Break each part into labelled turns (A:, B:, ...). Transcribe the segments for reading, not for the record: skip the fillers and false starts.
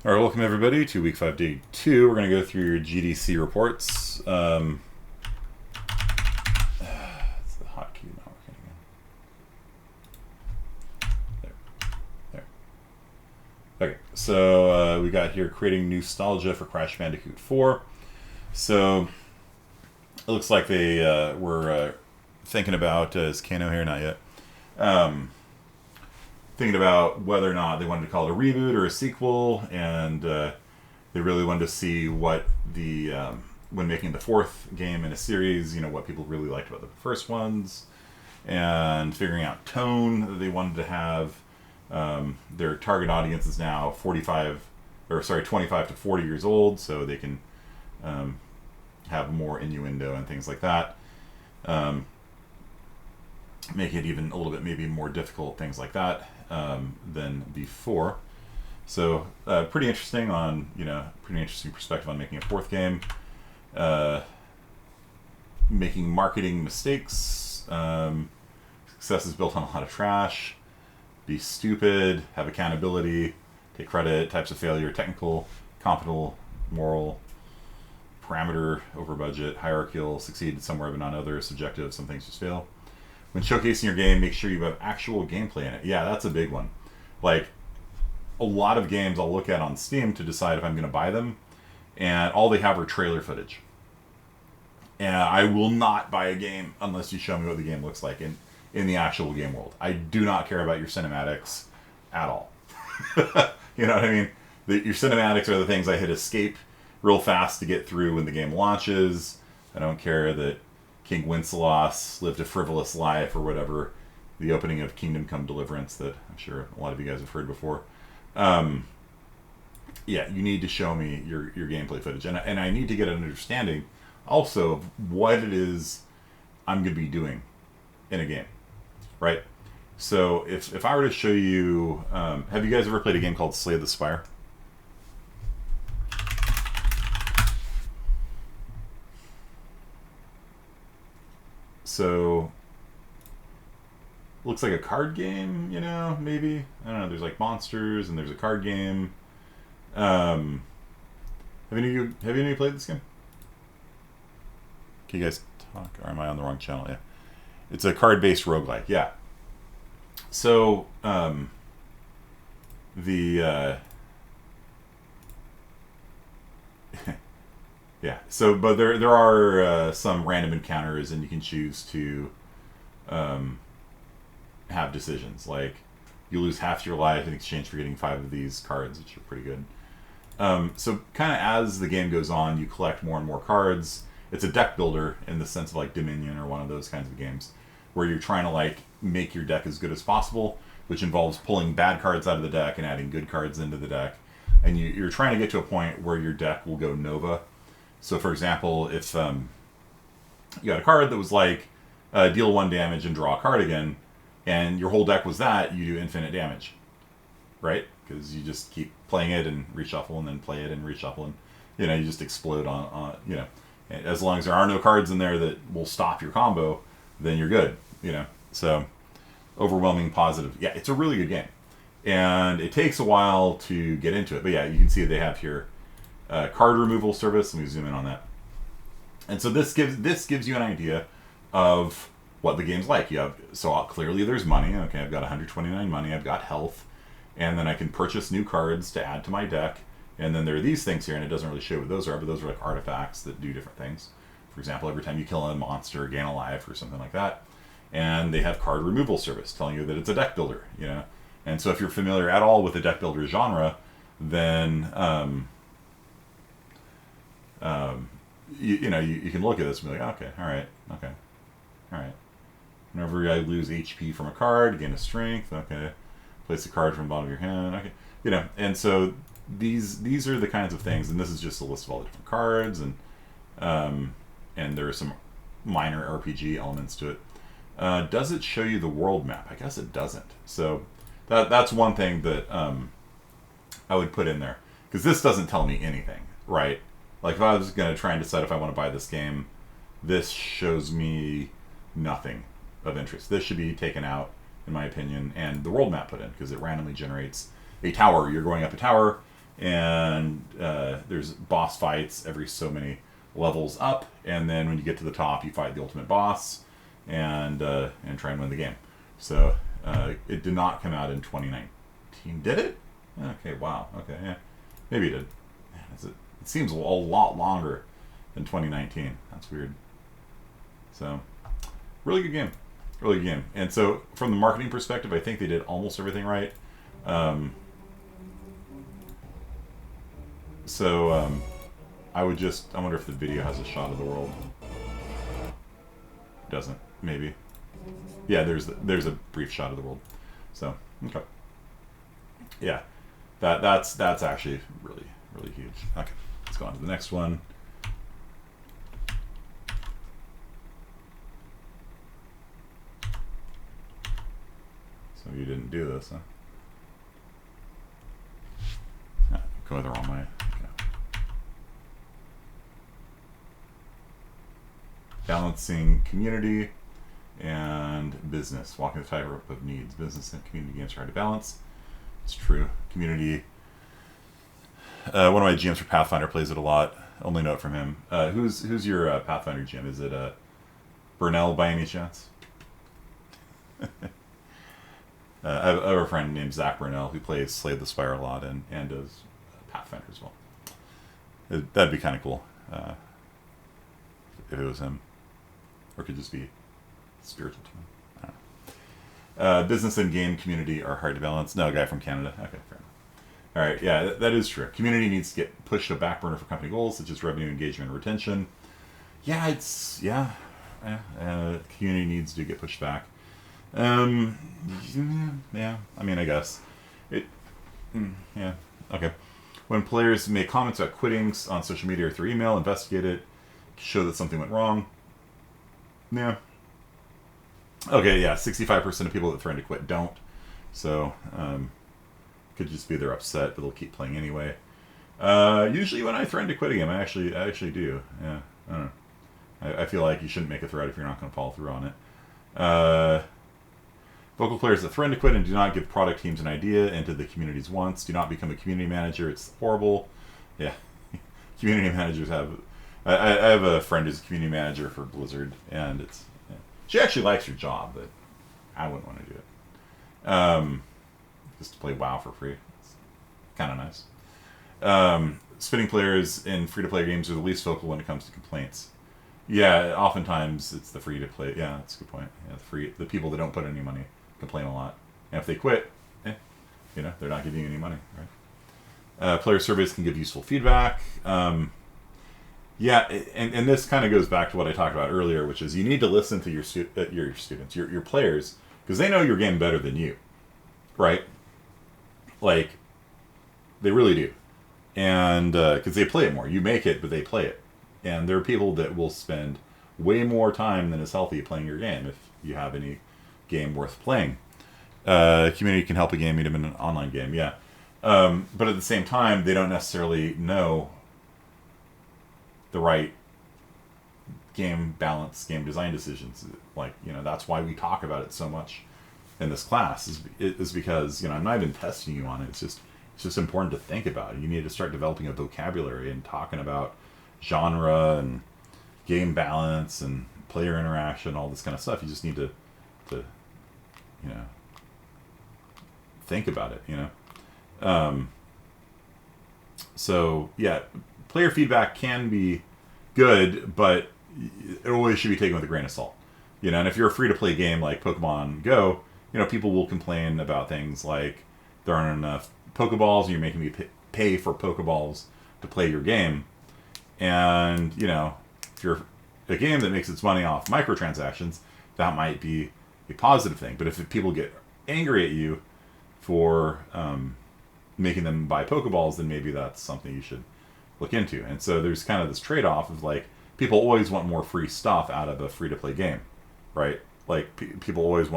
A: All right, welcome everybody to week 5, day 2. We're going to go through your GDC reports. It's the hotkey not working again. There. Okay, so we got here creating nostalgia for Crash Bandicoot 4. So it looks like they were thinking about, is Kano here? Not yet. Thinking about whether or not they wanted to call it a reboot or a sequel, and they really wanted to see what the when making the 4th game in a series, what people really liked about the first ones, and figuring out tone that they wanted to have. Their target audience is now 25 to 40 years old, so they can have more innuendo and things like that. Make it even a little bit maybe more difficult, things like that, than before. So pretty interesting pretty interesting perspective on making a 4th game. Making marketing mistakes. Success is built on a lot of trash. Be stupid. Have accountability. Take credit. Types of failure. Technical. Competent. Moral. Parameter. Over budget. Hierarchical. Succeed somewhere but not others. Subjective. Some things just fail. When showcasing your game, make sure you have actual gameplay in it. Yeah, that's a big one. Like, a lot of games I'll look at on Steam to decide if I'm going to buy them, and all they have are trailer footage. And I will not buy a game unless you show me what the game looks like in the actual game world. I do not care about your cinematics at all. You know what I mean? Your cinematics are the things I hit escape real fast to get through when the game launches. I don't care that King Wenceslaus lived a frivolous life or whatever, the opening of Kingdom Come Deliverance that I'm sure a lot of you guys have heard before. Yeah, you need to show me your gameplay footage. And I need to get an understanding also of what it is I'm going to be doing in a game, right? So if I were to show you, have you guys ever played a game called Slay the Spire? So, looks like a card game, maybe. I don't know. There's like monsters, and there's a card game. Have any of you played this game? Can you guys talk? Or am I on the wrong channel? Yeah, it's a card-based roguelike. Yeah. So, the yeah. So, but there are some random encounters, and you can choose to have decisions. Like, you lose half your life in exchange for getting 5 of these cards, which are pretty good. So, kind of as the game goes on, you collect more and more cards. It's a deck builder in the sense of like Dominion or one of those kinds of games, where you're trying to like make your deck as good as possible, which involves pulling bad cards out of the deck and adding good cards into the deck. And you're trying to get to a point where your deck will go Nova. So, for example, if you got a card that was like deal 1 damage and draw a card again, and your whole deck was that, you do infinite damage, right? Because you just keep playing it and reshuffle, and then play it and reshuffle, and you just explode on. As long as there are no cards in there that will stop your combo, then you're good. So overwhelming positive. Yeah, it's a really good game, and it takes a while to get into it. But yeah, you can see they have here. Card removal service. Let me zoom in on that. And so this gives you an idea of what the game's like. Clearly there's money. Okay, I've got 129 money. I've got health, and then I can purchase new cards to add to my deck. And then there are these things here, and it doesn't really show what those are, but those are like artifacts that do different things. For example, every time you kill a monster, gain a life or something like that. And they have card removal service telling you that it's a deck builder. And so if you're familiar at all with the deck builder genre, then you can look at this and be like, okay, all right. Whenever I lose HP from a card, gain a strength. Okay, place a card from the bottom of your hand. Okay, and so these are the kinds of things, and this is just a list of all the different cards, and there are some minor RPG elements to it. Does it show you the world map? I guess it doesn't. So that's one thing that I would put in there, because this doesn't tell me anything, right? Like, if I was going to try and decide if I want to buy this game, this shows me nothing of interest. This should be taken out, in my opinion, and the world map put in, because it randomly generates a tower. You're going up a tower, and there's boss fights every so many levels up, and then when you get to the top, you fight the ultimate boss, and try and win the game. So it did not come out in 2019, did it? Okay, wow. Okay, yeah, maybe it did. Man, it seems a lot longer than 2019. That's weird. So, really good game. Really good game. And so, from the marketing perspective, I think they did almost everything right. I wonder if the video has a shot of the world. It doesn't. Maybe. Yeah, there's a brief shot of the world. So, okay. Yeah. That's actually really, really huge. Okay. Let's go on to the next one. So you didn't do this, huh? Go the wrong way. Okay. Balancing community and business. Walking the tightrope of needs. Business and community games are hard to balance. It's true. Community. One of my GMs for Pathfinder plays it a lot. Only note from him. Who's your Pathfinder GM? Is it Burnell by any chance? I have a friend named Zach Burnell who plays Slay the Spire a lot and does Pathfinder as well. That'd be kind of cool if it was him. Or it could just be spiritual to him. I don't know. Business and game community are hard to balance. No, a guy from Canada. Okay, fair enough. All right, yeah, that is true. Community needs to get pushed to a back burner for company goals, such as revenue, engagement, and retention. Yeah, community needs to get pushed back. Yeah, I mean, I guess. Yeah, okay. When players make comments about quitting on social media or through email, investigate it, show that something went wrong. Yeah. Okay, yeah, 65% of people that threaten to quit don't. So, could just be they're upset, but they'll keep playing anyway. Usually when I threaten to quit a game, I actually do. Yeah, I don't know. I feel like you shouldn't make a threat if you're not going to follow through on it. Vocal players that threaten to quit and do not give product teams an idea into the community's wants. Do not become a community manager. It's horrible. Yeah. Community managers have... I have a friend who's a community manager for Blizzard, and it's... Yeah. She actually likes her job, but I wouldn't want to do it. Just to play WoW for free. It's kind of nice. Spinning players in free-to-play games are the least vocal when it comes to complaints. Yeah, oftentimes it's the free-to-play... Yeah, that's a good point. Yeah, the people that don't put any money complain a lot. And if they quit, they're not giving you any money, right? Player surveys can give useful feedback. Yeah, and this kind of goes back to what I talked about earlier, which is you need to listen to your students, your players, because they know your game better than you, right? Like, they really do. And because they play it more. You make it, but they play it. And there are people that will spend way more time than is healthy playing your game if you have any game worth playing. Community can help a game, even an online game, yeah. But at the same time, they don't necessarily know the right game balance, game design decisions. Like, that's why we talk about it so much in this class, is because, I'm not even testing you on it. It's just important to think about it. You need to start developing a vocabulary and talking about genre and game balance and player interaction, all this kind of stuff. You just need to think about it, So, yeah, player feedback can be good, but it always should be taken with a grain of salt. And if you're a free-to-play game like Pokemon Go, people will complain about things like there aren't enough Pokeballs and you're making me pay for Pokeballs to play your game. And, if you're a game that makes its money off microtransactions, that might be a positive thing. But if people get angry at you for making them buy Pokeballs, then maybe that's something you should look into. And so there's kind of this trade-off of, like, people always want more free stuff out of a free-to-play game, right? Like, people always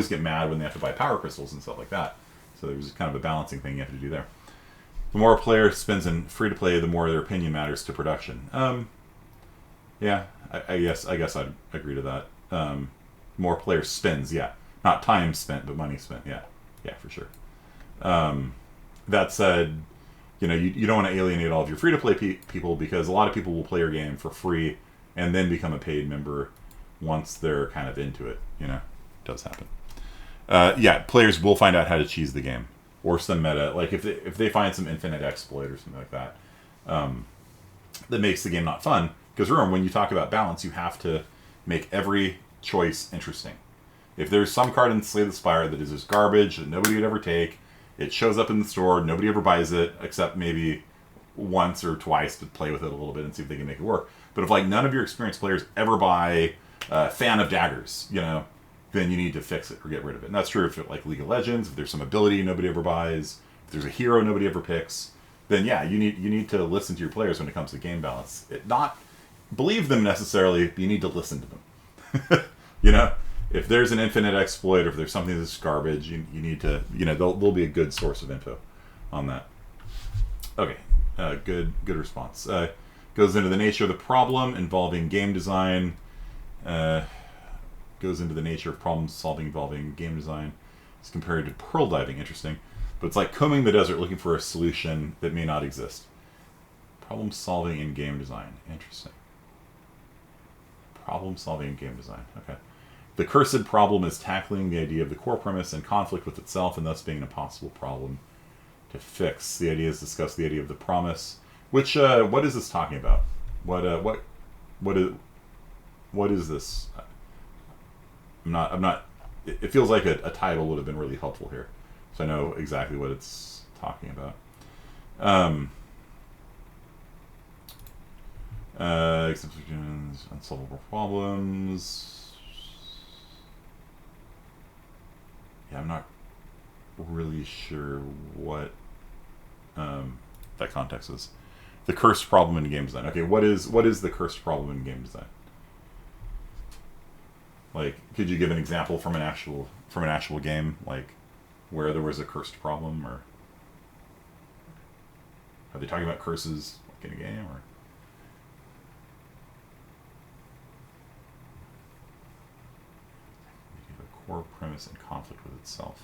A: get mad when they have to buy power crystals and stuff like that. So there's kind of a balancing thing you have to do there. The more a player spends in free-to-play, the more their opinion matters to production. Yeah, I guess I'd agree to that. More player spends, yeah. Not time spent, but money spent, yeah. Yeah, for sure. That said, you don't want to alienate all of your free-to-play people, because a lot of people will play your game for free and then become a paid member once they're kind of into it. It does happen. Players will find out how to cheese the game or some meta. Like if they find some infinite exploit or something like that, that makes the game not fun. Because remember, when you talk about balance, you have to make every choice interesting. If there's some card in Slay the Spire that is just garbage that nobody would ever take, it shows up in the store, nobody ever buys it except maybe once or twice to play with it a little bit and see if they can make it work. But if none of your experienced players ever buy Fan of Daggers, then you need to fix it or get rid of it. And that's true if League of Legends, if there's some ability nobody ever buys, if there's a hero nobody ever picks, then you need to listen to your players when it comes to game balance. Not believe them necessarily, but you need to listen to them. If there's an infinite exploit, or if there's something that's garbage, you need to, they'll be a good source of info on that. Okay, good response. Goes into the nature of the problem involving game design. Goes into the nature of problem solving involving game design. It's compared to pearl diving. Interesting. But it's like combing the desert looking for a solution that may not exist. Problem solving in game design. Interesting. Problem solving in game design. Okay. The cursed problem is tackling the idea of the core premise in conflict with itself, and thus being an impossible problem to fix. The idea is discuss the idea of the promise. Which what is this talking about? What is this? I'm not. It feels like a title would have been really helpful here, so I know exactly what it's talking about. Unsolvable problems. Yeah, I'm not really sure what that context is. The cursed problem in game design. Okay, what is the cursed problem in game design? Could you give an example from an actual game, where there was a cursed problem, or are they talking about curses in a game, or? Core premise in conflict with itself.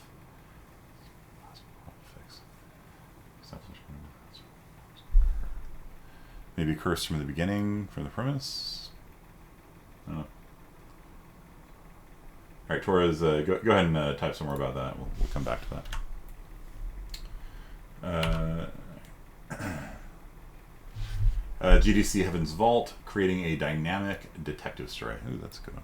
A: Maybe cursed from the beginning, from the premise. I don't know. All right, Torres, go ahead and type some more about that. We'll come back to that. GDC Heaven's Vault, creating a dynamic detective story. Ooh, that's a good one.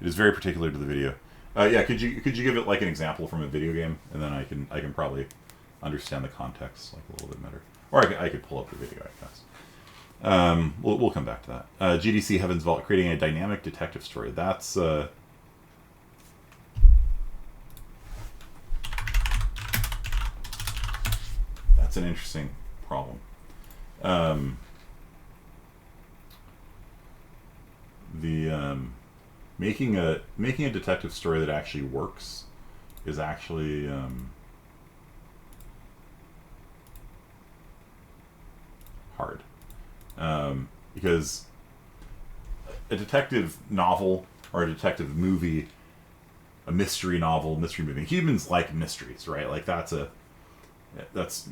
A: It is very particular to the video. Could you give it an example from a video game, and then I can probably understand the context a little bit better, or I could pull up the video, I guess. We'll come back to that. GDC Heaven's Vault, creating a dynamic detective story. That's an interesting problem. Making a detective story that actually works is actually hard, because a detective novel or a detective movie, a mystery novel, mystery movie, humans like mysteries, right? That's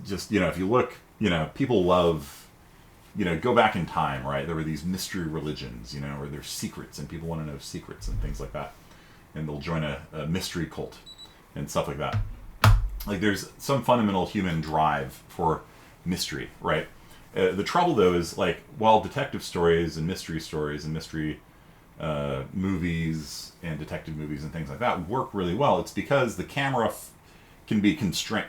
A: just, if you look, people love, go back in time, right? There were these mystery religions, or there's secrets, and people want to know secrets and things like that. And they'll join a mystery cult and stuff like that. There's some fundamental human drive for mystery, right? The trouble, though, is, while detective stories and mystery movies and detective movies and things like that work really well, it's because the camera can be constrained.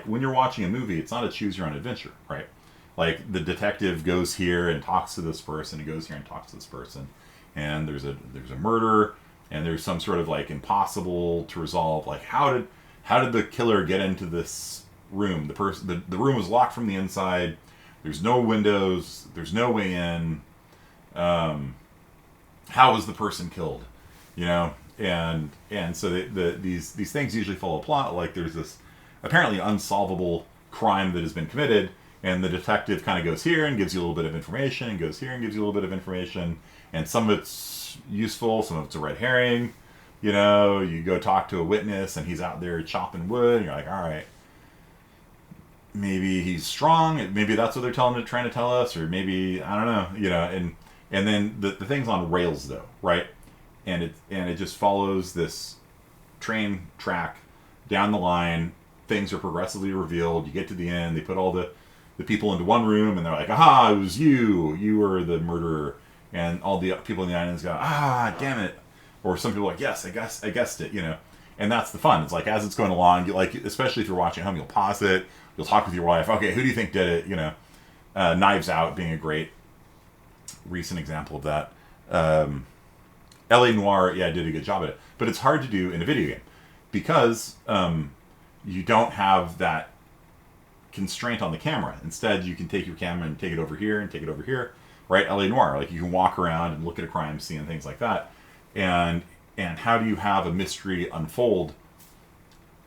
A: When you're watching a movie, it's not a choose your own adventure, right? The detective goes here and talks to this person, and goes here and talks to this person, and there's a murder, and there's some sort of impossible to resolve. How did the killer get into this room? The room was locked from the inside. There's no windows. There's no way in. How was the person killed? And so these things usually follow a plot. There's this apparently unsolvable crime that has been committed, and the detective kind of goes here and gives you a little bit of information, and goes here and gives you a little bit of information, and some of it's useful, some of it's a red herring. You go talk to a witness, and he's out there chopping wood, and you're like, all right, maybe he's strong. Maybe that's what they're trying to tell us, or maybe I don't know. And then the thing's on rails though, right? And it just follows this train track down the line. Things are progressively revealed. You get to the end. They put all the people into one room, and they're like, "Aha! It was you. You were the murderer." And all the people in the islands go, "Ah, damn it!" Or some people are like, "Yes, I guessed it." And that's the fun. It's like as it's going along, you like, especially if you're watching at home, you'll pause it. You'll talk with your wife. Okay, who do you think did it? Knives Out being a great recent example of that. L.A. Noire, yeah, did a good job at it, but it's hard to do in a video game because you don't have that constraint on the camera. Instead, you can take your camera and take it over here and take it over here, right? L.A. Noire, like you can walk around and look at a crime scene and things like that. And how do you have a mystery unfold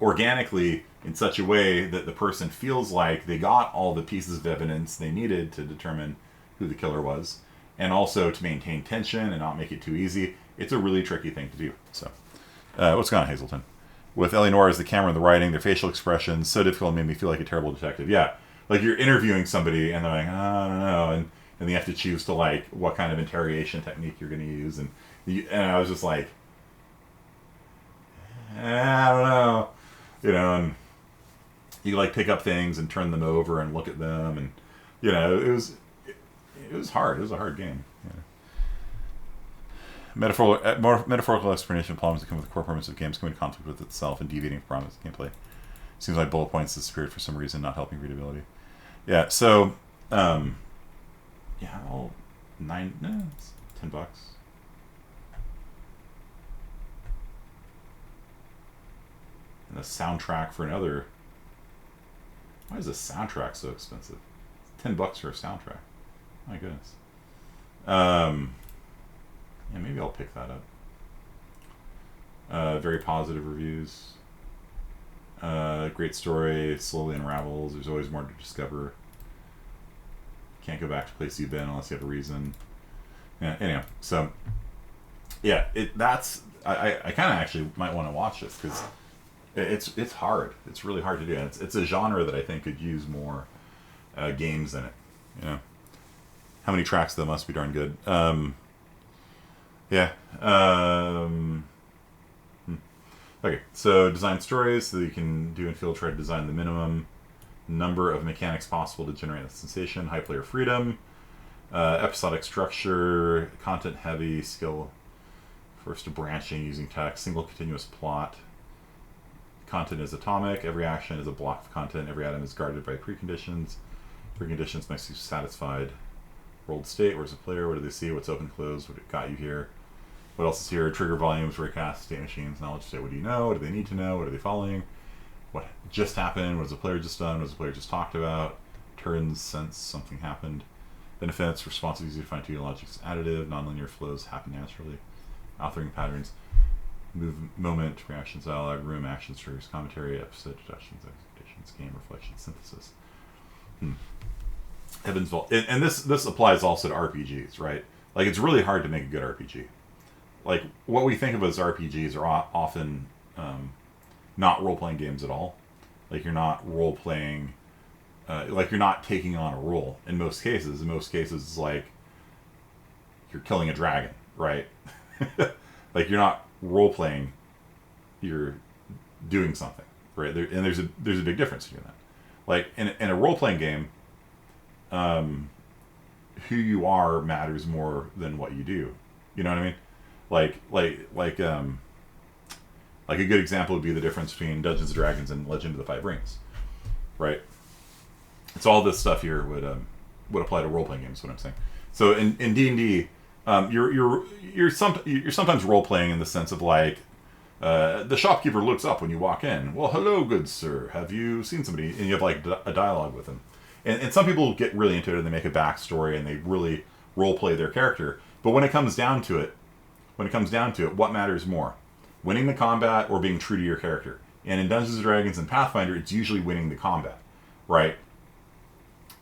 A: organically in such a way that the person feels like they got all the pieces of evidence they needed to determine who the killer was, and also to maintain tension and not make it too easy? It's a really tricky thing to do. So, what's going on, Hazleton? With L.A. Noire as the camera and the writing, their facial expressions, so difficult and made me feel like a terrible detective. Yeah, like you're interviewing somebody and they're like, I don't know, and you have to choose to like what kind of interrogation technique you're going to use, and I was just like, I don't know, and you like pick up things and turn them over and look at them, and it was hard. It was a hard game. Metaphorical explanation of problems that come with the core premise of games coming into conflict with itself and deviating from promise of gameplay. Seems like bullet points disappeared for some reason, not helping readability. Yeah, so all it's $10. And the soundtrack for another. Why is the soundtrack so expensive? It's $10 for a soundtrack. My goodness. Yeah, maybe I'll pick that up. Very positive reviews. Great story. Slowly unravels. There's always more to discover. Can't go back to place you've been unless you have a reason. Yeah. Anyway, so yeah, that's. I kind of actually might want to watch this because it's hard. It's really hard to do. It's a genre that I think could use more games in it. How many tracks though must be darn good. Yeah. Okay, so design stories so that you can do and feel, try to design the minimum number of mechanics possible to generate the sensation. High player freedom. Episodic structure. Content heavy. Skill first to branching using text. Single continuous plot. Content is atomic. Every action is a block of content. Every item is guarded by preconditions. Preconditions makes you satisfied. Rolled state. Where's the player? What do they see? What's open, closed? What got you here? What else is here? Trigger volumes, recast, state machines, knowledge state. What do you know? What do they need to know? What are they following? What just happened? What has the player just done? What has the player just talked about? Turns, sense, something happened. Benefits, responsive, easy to find to logic's additive. Nonlinear flows happen naturally. Authoring patterns, moment, reactions, dialogue, room, action, stories, commentary, episode, deductions, expectations, game, reflection, synthesis. Heaven's Vault. And this applies also to RPGs, right? Like, it's really hard to make a good RPG. Like, what we think of as RPGs are often not role-playing games at all. Like, you're not role-playing... like, you're not taking on a role in most cases. In most cases, it's like you're killing a dragon, right? Like, you're not role-playing. You're doing something, right? And there's a big difference between that. Like, in a role-playing game, who you are matters more than what you do. You know what I mean? Like a good example would be the difference between Dungeons and Dragons and Legend of the Five Rings, right? It's all this stuff here would apply to role playing games. Is what I'm saying. So in D&D, you're sometimes role playing in the sense of like the shopkeeper looks up when you walk in. Well, hello, good sir. Have you seen somebody? And you have like a dialogue with them. And some people get really into it and they make a backstory and they really role play their character. But when it comes down to it, what matters more? Winning the combat or being true to your character? And in Dungeons & Dragons and Pathfinder, it's usually winning the combat, right?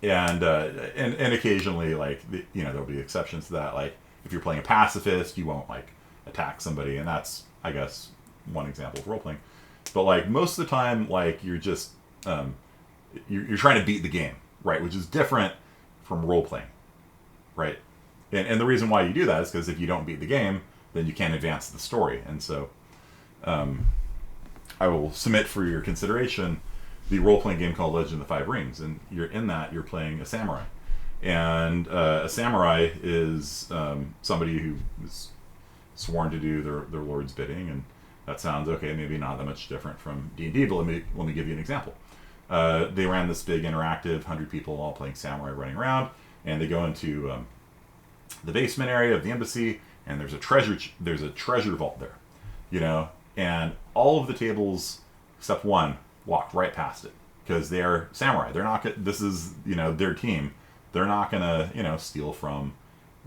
A: And occasionally, like, there'll be exceptions to that. Like, if you're playing a pacifist, you won't, like, attack somebody. And that's, I guess, one example of role-playing. But, like, most of the time, like, you're just... you're trying to beat the game, right? Which is different from role playing, right? And the reason why you do that is because if you don't beat the game, then you can't advance the story. And so, I will submit for your consideration the role playing game called Legend of the Five Rings, and you're playing a samurai, and a samurai is somebody who is sworn to do their lord's bidding, and that sounds okay, maybe not that much different from D&D, but let me give you an example. They ran this big interactive 100 people all playing samurai running around, and they go into the basement area of the embassy, and there's a treasure vault there, you know, and all of the tables except one walked right past it because they are samurai. They're not. This is, you know, their team. They're not gonna, you know, steal from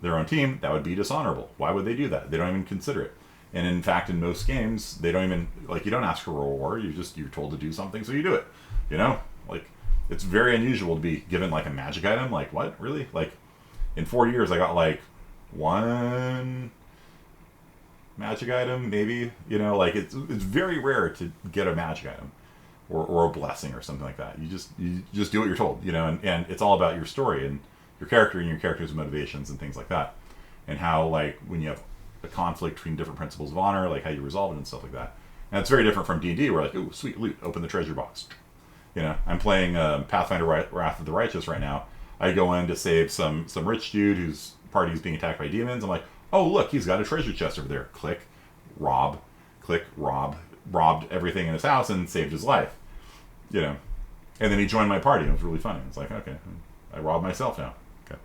A: their own team. That would be dishonorable. Why would they do that? They don't even consider it. And in fact, in most games, they don't even, like, you don't ask for a reward. You're told to do something, so you do it. You know, like, it's very unusual to be given like a magic item. Like, what, really? Like, in 4 years, I got like one magic item, maybe. You know, like, it's very rare to get a magic item or a blessing or something like that. You just do what you're told. You know, and it's all about your story and your character and your character's motivations and things like that, and how, like, when you have a conflict between different principles of honor, like how you resolve it and stuff like that. And it's very different from D&D, where, like, ooh, sweet loot, open the treasure box. You know, I'm playing Pathfinder Wrath of the Righteous right now. I go in to save some rich dude whose party is being attacked by demons. I'm like, oh, look, he's got a treasure chest over there. Click, rob, robbed everything in his house and saved his life. You know, and then he joined my party. It was really funny. It's like, okay, I robbed myself now. Okay.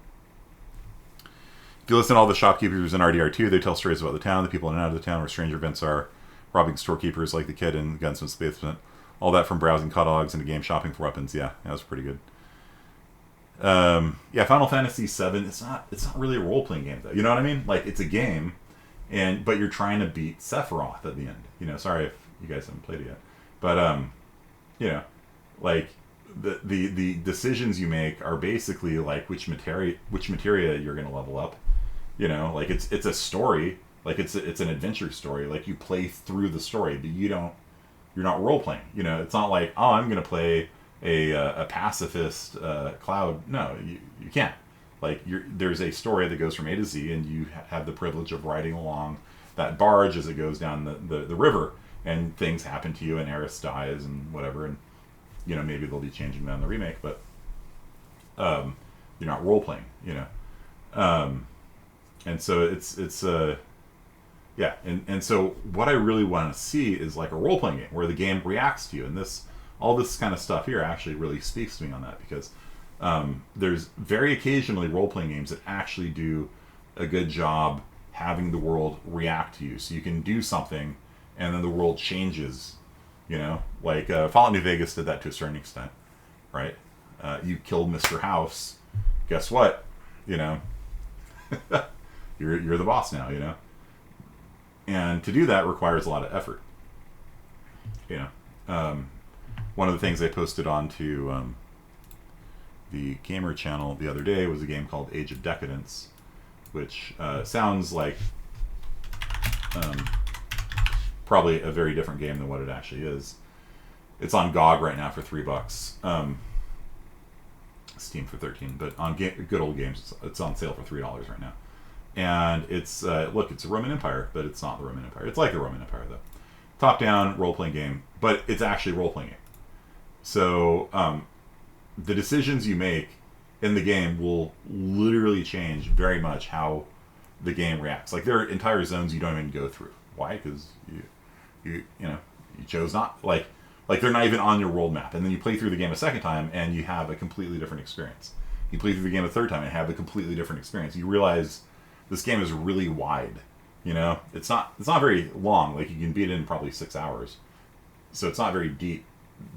A: If you listen to all the shopkeepers in RDR2, they tell stories about the town, the people in and out of the town, where stranger events are, robbing storekeepers like the kid in Gunsmith's Basement. All that from browsing catalogs into game shopping for weapons. Yeah, that was pretty good. Yeah, Final Fantasy VII. It's not really a role playing game though. You know what I mean? Like, it's a game, but you're trying to beat Sephiroth at the end. You know, sorry if you guys haven't played it yet, but you know, like the decisions you make are basically like which materia you're going to level up. You know, like it's a story. Like it's an adventure story. Like, you play through the story, but you're not role playing. You know, it's not like, oh, I'm going to play a pacifist Cloud. No, you can't. Like, there's a story that goes from A to Z, and you have the privilege of riding along that barge as it goes down the river, and things happen to you, and Eris dies and whatever, and, you know, maybe they'll be changing that in the remake, but you're not role playing. You know, and so it's yeah, and so what I really want to see is like a role-playing game where the game reacts to you, and all this kind of stuff here actually really speaks to me on that, because there's very occasionally role-playing games that actually do a good job having the world react to you, so you can do something and then the world changes. You know, like Fallout New Vegas did that to a certain extent, right? You killed Mr. House, guess what? You know, you're the boss now. You know. And to do that requires a lot of effort. You know, one of the things I posted onto the Gamer channel the other day was a game called Age of Decadence, which sounds like probably a very different game than what it actually is. It's on GOG right now for $3. Steam for $13, but on Good Old Games, it's on sale for $3 right now. And it's look, it's a Roman Empire, but it's not the Roman Empire. It's like the Roman Empire though, top-down role-playing game, but it's actually a role-playing game. So the decisions you make in the game will literally change very much how the game reacts. Like, there are entire zones you don't even go through. Why? Because you chose not, like they're not even on your world map. And then you play through the game a second time and you have a completely different experience. You play through the game a third time and have a completely different experience. You realize this game is really wide. You know, it's not very long. Like, you can beat it in probably 6 hours, so it's not very deep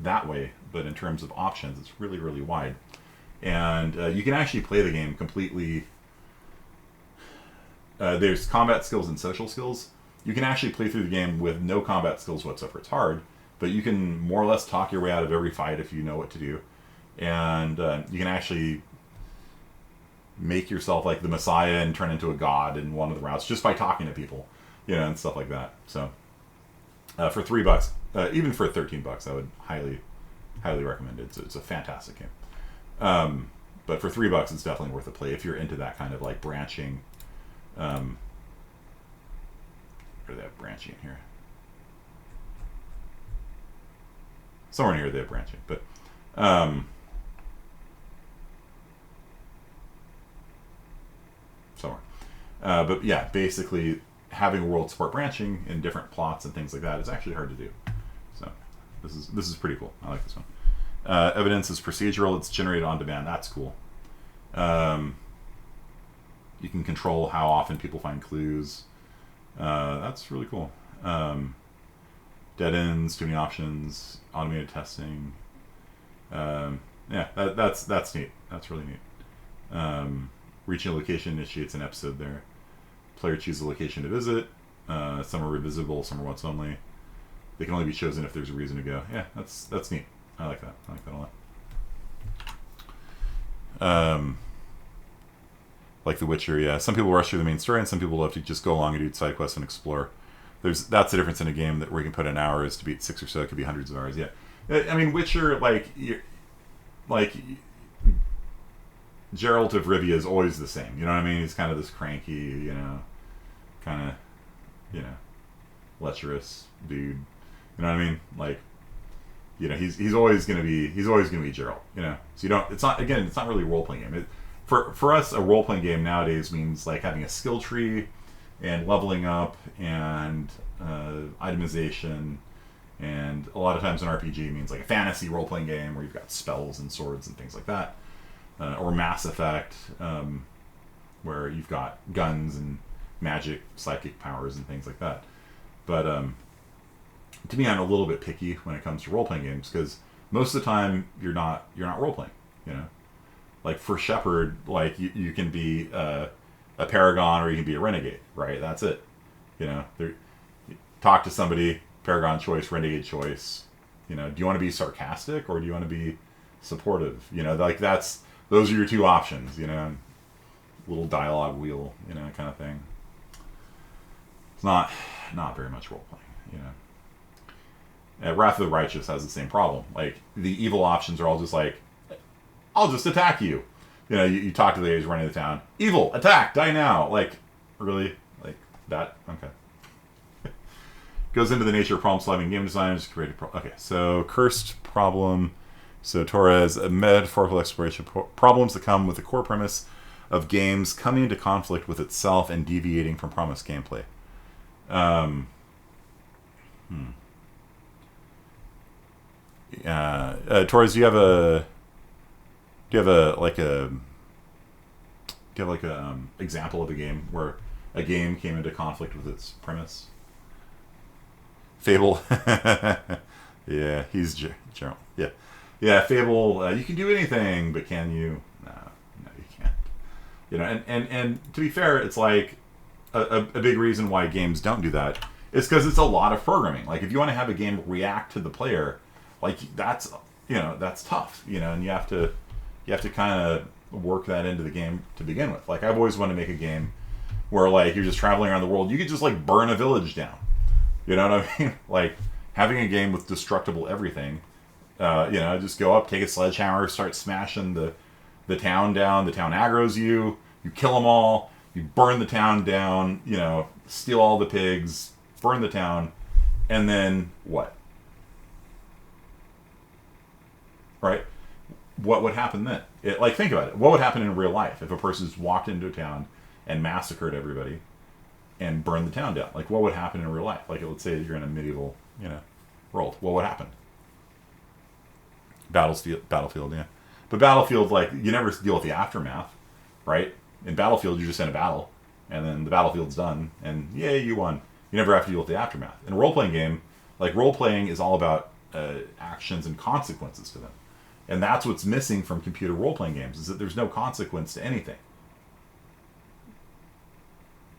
A: that way. But in terms of options, it's really, really wide, and you can actually play the game completely. There's combat skills and social skills. You can actually play through the game with no combat skills whatsoever. It's hard, but you can more or less talk your way out of every fight if you know what to do, and you can actually make yourself like the Messiah and turn into a god in one of the routes just by talking to people, you know, and stuff like that. So for $3, even for $13, I would highly highly recommended. It's a fantastic game. But for $3, it's definitely worth a play if you're into that kind of like branching. Where do they have branching here? Somewhere near they have branching, but somewhere. But yeah, basically having a world support branching in different plots and things like that is actually hard to do. So this is pretty cool. I like this one. Evidence is procedural. It's generated on demand. That's cool. You can control how often people find clues. That's really cool. Dead ends, too many options, automated testing. Yeah, that's neat. That's really neat. Reaching a location initiates an episode there. Player chooses a location to visit. Some are revisitable, some are once only. They can only be chosen if there's a reason to go. Yeah, that's neat. I like that. I like that a lot. Like The Witcher, yeah. Some people rush through the main story, and some people love to just go along and do side quests and explore. That's the difference in a game where you can put in hours to beat 6 or so. It could be hundreds of hours. Yeah, I mean, Witcher, Geralt of Rivia is always the same. You know what I mean? He's kind of this cranky, kind of, lecherous dude. You know what I mean? He's always gonna be Geralt. So you don't. It's not really a role playing game. For us, a role playing game nowadays means like having a skill tree, and leveling up, and itemization, and a lot of times an RPG means like a fantasy role playing game where you've got spells and swords and things like that, or Mass Effect, where you've got guns and magic, psychic powers and things like that. But to me, I'm a little bit picky when it comes to role playing games because most of the time you're not role playing. Like for Shepard, like you can be a paragon or you can be a renegade, right? That's it. You talk to somebody, paragon choice, renegade choice. Do you want to be sarcastic or do you want to be supportive? Those are your two options. Little dialogue wheel, kind of thing. It's not very much role playing. Wrath of the Righteous has the same problem. Like the evil options are all just like, I'll just attack you. You talk to the guys running the town. Evil, attack, die now. Like, really? Like that? Okay. Goes into the nature of problem-solving game designers. Okay, so cursed problem. So Torres, a metaphorical exploration problems that come with the core premise of games coming into conflict with itself and deviating from promised gameplay. Torres, do you have a example of a game where a game came into conflict with its premise? Fable. Yeah, he's Gerald. Yeah, Fable. You can do anything, but can you? No, you can't. And to be fair, it's like a big reason why games don't do that is because it's a lot of programming. Like if you want to have a game react to the player, like that's tough. And you have to kind of work that into the game to begin with. Like I've always wanted to make a game where like you're just traveling around the world, you could just like burn a village down. You know what I mean? Like having a game with destructible everything. Just go up, take a sledgehammer, start smashing the town down. The town aggroes you. You kill them all. You burn the town down. Steal all the pigs, burn the town, and then what? Right? What would happen then? Think about it. What would happen in real life if a person just walked into a town and massacred everybody and burned the town down? Like, what would happen in real life? Like, let's say you're in a medieval, world. What would happen? Battlefield, yeah. But Battlefield, like, you never deal with the aftermath, right? In Battlefield, you're just in a battle, and then the battlefield's done, and yay, you won. You never have to deal with the aftermath. In a role-playing game, like, role-playing is all about actions and consequences to them. And that's what's missing from computer role-playing games, is that there's no consequence to anything.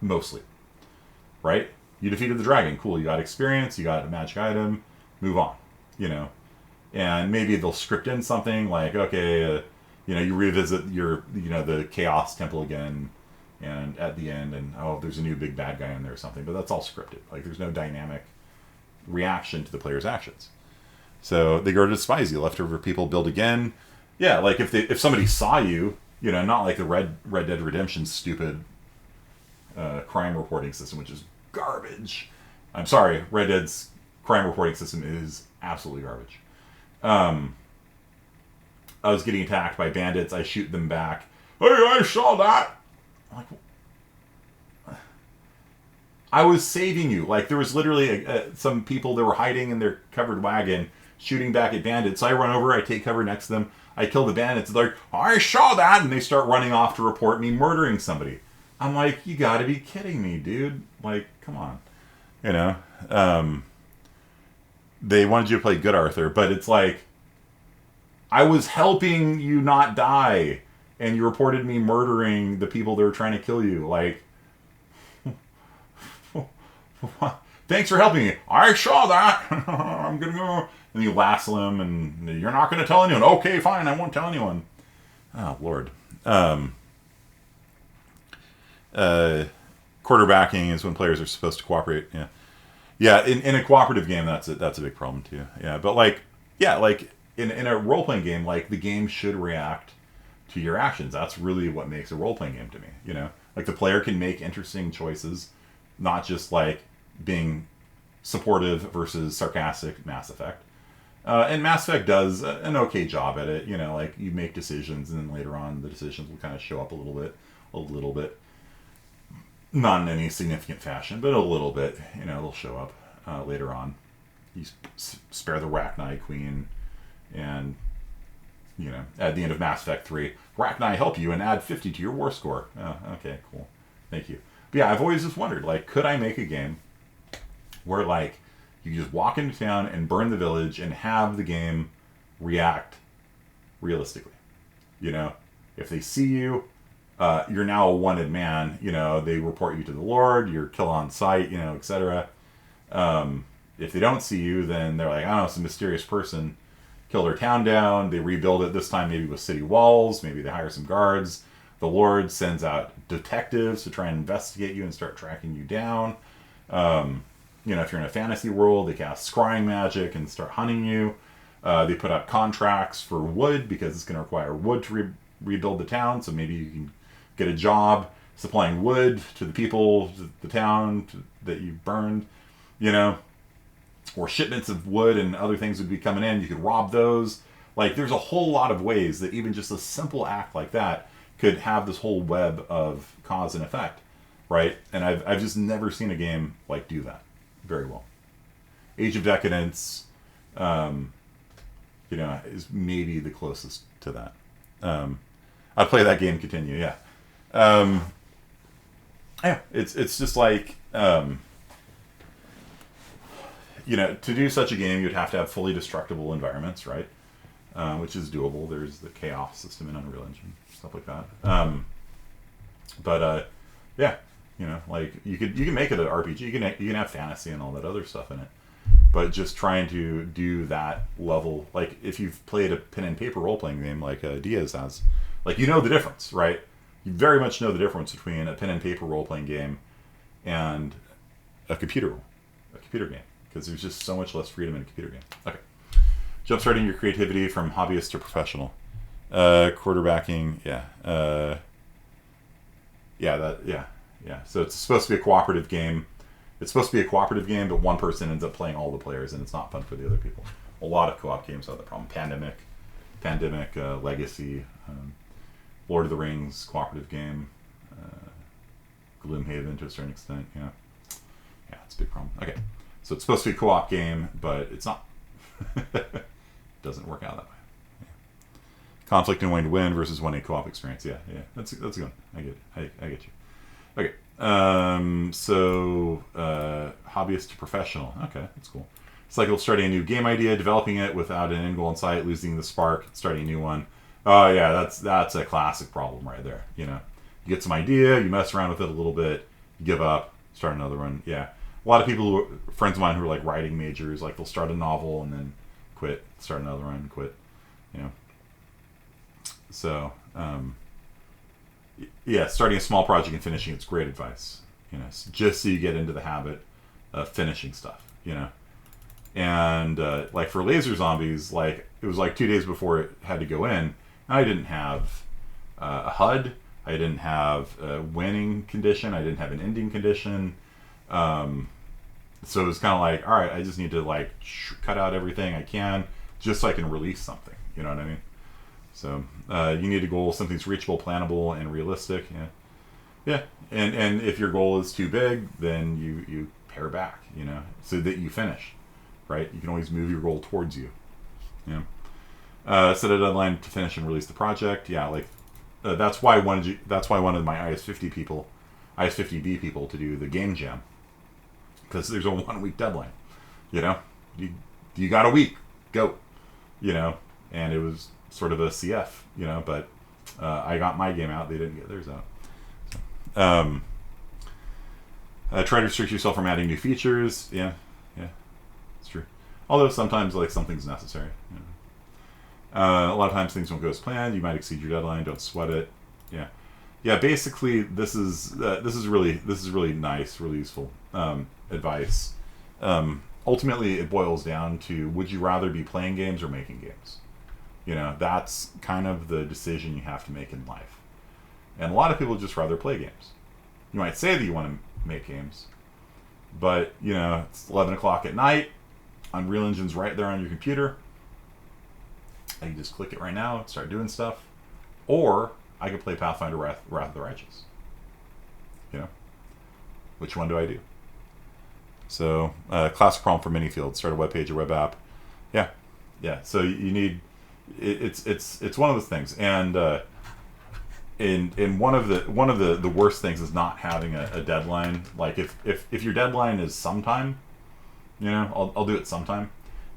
A: Mostly. Right? You defeated the dragon. Cool, you got experience, you got a magic item, move on. And maybe they'll script in something like, okay, you revisit the Chaos Temple again, and at the end, and there's a new big bad guy in there or something, but that's all scripted. Like, there's no dynamic reaction to the player's actions. So they grow to despise you. Leftover people build again. Yeah, like if somebody saw you, not like the Red Dead Redemption stupid crime reporting system, which is garbage. I'm sorry, Red Dead's crime reporting system is absolutely garbage. I was getting attacked by bandits. I shoot them back. Hey, I saw that. I'm like, I was saving you. Like, there was literally some people that were hiding in their covered wagon, shooting back at bandits. So I run over. I take cover next to them. I kill the bandits. They're like, I saw that, and they start running off to report me murdering somebody. I'm like, you got to be kidding me, dude. Like, come on. They wanted you to play good Arthur, but it's like, I was helping you not die, and you reported me murdering the people that were trying to kill you. Like, thanks for helping me. I saw that. I'm gonna go. And you lasso him, and you're not gonna tell anyone. Okay, fine, I won't tell anyone. Oh Lord. Quarterbacking is when players are supposed to cooperate. Yeah. In a cooperative game, that's a big problem too. Yeah, but like in a role playing game, like the game should react to your actions. That's really what makes a role playing game to me. Like the player can make interesting choices, not just like being supportive versus sarcastic. Mass Effect. And Mass Effect does an okay job at it. Like you make decisions, and then later on the decisions will kind of show up a little bit. Not in any significant fashion, but a little bit. They'll show up later on. You spare the Rachni Queen, and at the end of Mass Effect 3, Rachni help you and add 50 to your war score. Oh, okay, cool. Thank you. But yeah, I've always just wondered, like, could I make a game where, like, you just walk into town and burn the village and have the game react realistically? If they see you, you're now a wanted man. They report you to the Lord. You're killed on sight. Etc. If they don't see you, then they're like, I don't know, some mysterious person killed their town down. They rebuild it this time, maybe with city walls. Maybe they hire some guards. The Lord sends out detectives to try and investigate you and start tracking you down. If you're in a fantasy world, they cast scrying magic and start hunting you. They put out contracts for wood because it's going to require wood to rebuild the town. So maybe you can get a job supplying wood to the people, the town that you burned, or shipments of wood and other things would be coming in. You could rob those. Like, there's a whole lot of ways that even just a simple act like that could have this whole web of cause and effect, right? And I've just never seen a game like do that very well. Age of Decadence, is maybe the closest to that. I'd play that game, continue, yeah. It's just like, to do such a game, you'd have to have fully destructible environments, right? Which is doable. There's the chaos system in Unreal Engine, stuff like that. Like you can make it an RPG. You can have fantasy and all that other stuff in it. But just trying to do that level, like if you've played a pen and paper role playing game like Diaz has, like the difference, right? You very much know the difference between a pen and paper role playing game and a computer game, because there's just so much less freedom in a computer game. Okay, jumpstarting your creativity from hobbyist to professional. Quarterbacking, yeah. So it's supposed to be a cooperative game. But one person ends up playing all the players, and it's not fun for the other people. A lot of co-op games have the problem. Pandemic, Legacy, Lord of the Rings, cooperative game, Gloomhaven to a certain extent. Yeah, it's a big problem. Okay, so it's supposed to be a co-op game, but it's not. Doesn't work out that way. Yeah. Conflict and win versus winning co-op experience. Yeah, that's a good one. I get it. I get you. Okay. Hobbyist to professional. Okay, that's cool. Cycle starting a new game idea, developing it without an end goal in sight, losing the spark, starting a new one. Oh yeah, that's a classic problem right there. You get some idea, you mess around with it a little bit, you give up, start another one. Yeah, a lot of people, friends of mine who are like writing majors, like they'll start a novel and then quit, start another one, quit. So. Starting a small project and finishing it's great advice. Just so you get into the habit of finishing stuff. And like for Laser Zombies, like it was like 2 days before it had to go in, and I didn't have a HUD, I didn't have a winning condition, I didn't have an ending condition. So it was kind of like, all right, I just need to like cut out everything I can just so I can release something. You know what I mean? So you need a goal, something's reachable, plannable, and realistic. Yeah, yeah. And if your goal is too big, then you pare back. You know, so that you finish. Right? You can always move your goal towards you. Yeah. Set a deadline to finish and release the project. Yeah, like that's why I wanted. That's why I wanted my IS50B people to do the game jam, because there's a 1 week deadline. You know, you got a week, go. You know, and it was sort of a CF. You know, but I got my game out. They didn't get theirs out. So, try to restrict yourself from adding new features. Yeah, yeah, it's true. Although sometimes like something's necessary. You know. A lot of times things won't go as planned. You might exceed your deadline. Don't sweat it. Yeah, yeah. Basically, this is really nice, really useful advice. Ultimately, it boils down to: would you rather be playing games or making games? You know, that's kind of the decision you have to make in life. And a lot of people just rather play games. You might say that you want to make games, but you know it's 11 o'clock at night. Unreal Engine's right there on your computer. I can just click it right now and start doing stuff. Or I could play Pathfinder Wrath of the Righteous. You know? Which one do I do? So, classic problem for Minifield. Start a web page or web app. Yeah. Yeah. So you need... It's one of those things. And in one of the worst things is not having a deadline. Like if your deadline is sometime, you know, I'll do it sometime,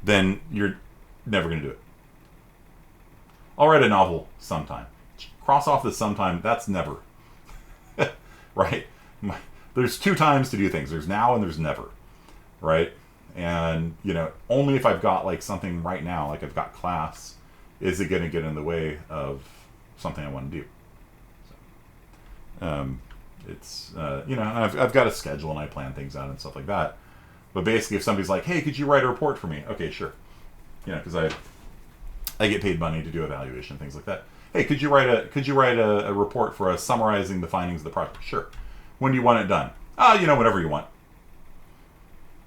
A: then you're never going to do it. I'll write a novel sometime. Cross off the sometime, that's never. Right? There's 2 times to do things. There's now and there's never. Right? And, you know, only if I've got like something right now, like I've got class, is it going to get in the way of something I want to do. So, it's, you know, I've got a schedule and I plan things out and stuff like that. But basically, if somebody's like, hey, could you write a report for me? Okay, sure. You know, because I get paid money to do evaluation, things like that. Hey, could you write a report for us summarizing the findings of the project? Sure. When do you want it done? You know, whenever you want.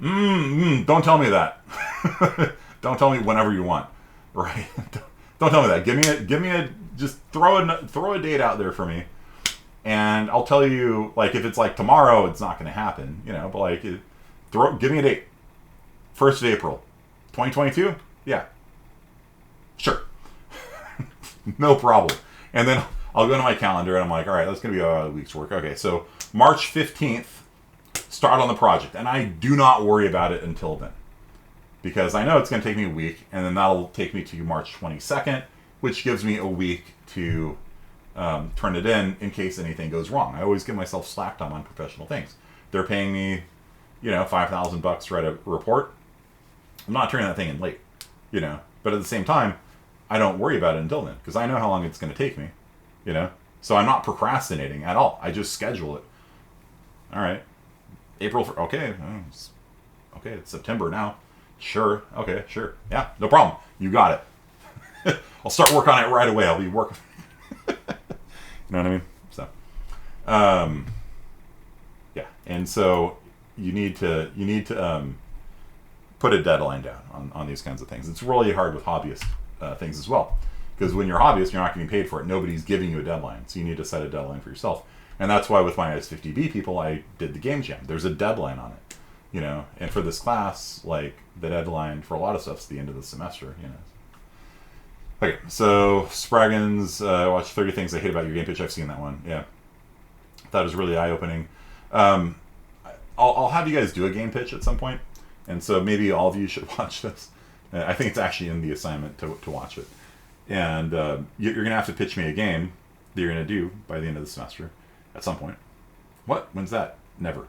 A: Don't tell me that. Don't tell me whenever you want. Right? Don't tell me that. Give me a just throw a date out there for me, and I'll tell you, like, if it's like tomorrow, it's not going to happen, you know. But like, give me a date. 1st of April, 2022. Yeah. Sure. No problem. And then I'll go to my calendar and I'm like, all right, that's going to be a week's work. Okay, so March 15th, start on the project. And I do not worry about it until then. Because I know it's going to take me a week, and then that'll take me to March 22nd, which gives me a week to turn it in case anything goes wrong. I always give myself slack time on professional things. They're paying me, you know, $5,000 to write a report. I'm not turning that thing in late, you know. But at the same time, I don't worry about it until then, because I know how long it's going to take me, you know? So I'm not procrastinating at all. I just schedule it. All right. Okay, it's September now. Sure. Okay, sure. Yeah, no problem. You got it. I'll start work on it right away. I'll be working. You know what I mean? So, yeah. And so you need to put a deadline down on these kinds of things. It's really hard with hobbyist things as well, because when you're a hobbyist, you're not getting paid for it. Nobody's giving you a deadline, so you need to set a deadline for yourself. And that's why with my IS50B people, I did the game jam. There's a deadline on it, you know. And for this class, like, the deadline for a lot of stuff's the end of the semester, you know. Okay, so Spraggins, watch 30 Things I Hate About Your Game Pitch. I've seen that one. Yeah, that was really eye-opening. I'll have you guys do a game pitch at some point, and so maybe all of you should watch this. I think it's actually in the assignment to watch it. And you're going to have to pitch me a game that you're going to do by the end of the semester at some point. What? When's that? Never.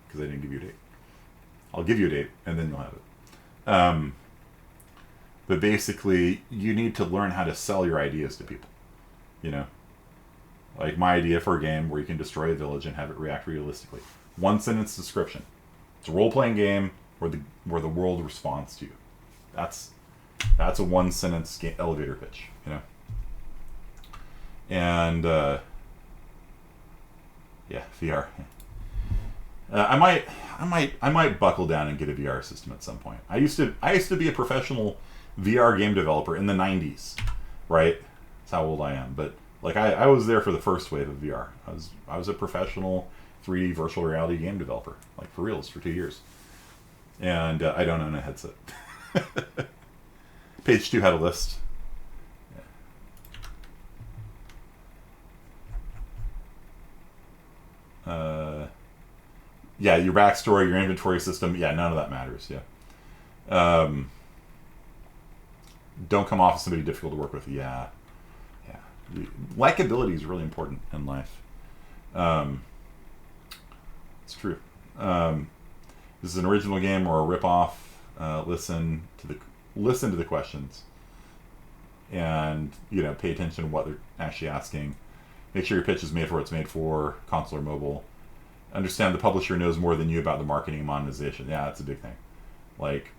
A: Because I didn't give you a date. I'll give you a date, and then you'll have it. But basically, you need to learn how to sell your ideas to people. You know? Like my idea for a game where you can destroy a village and have it react realistically. 1 sentence description. It's a role-playing game. where the world responds to you. That's a one sentence elevator pitch, you know. And yeah, VR. I might buckle down and get a VR system at some point. I used to be a professional VR game developer in the 90s, right? That's how old I am. But like I was there for the first wave of VR. I was a professional 3D virtual reality game developer, like for reals, for 2 years. And I don't own a headset. Page 2 had a list. Yeah, your backstory, your inventory system, yeah, none of that matters, yeah. Don't come off as somebody difficult to work with, yeah. Likability is really important in life. It's true. This is an original game or a rip-off. Listen to the questions, and pay attention to what they're actually asking. Make sure your pitch is made for what it's made for, console or mobile. Understand the publisher knows more than you about the marketing and monetization. Yeah, that's a big thing. Like,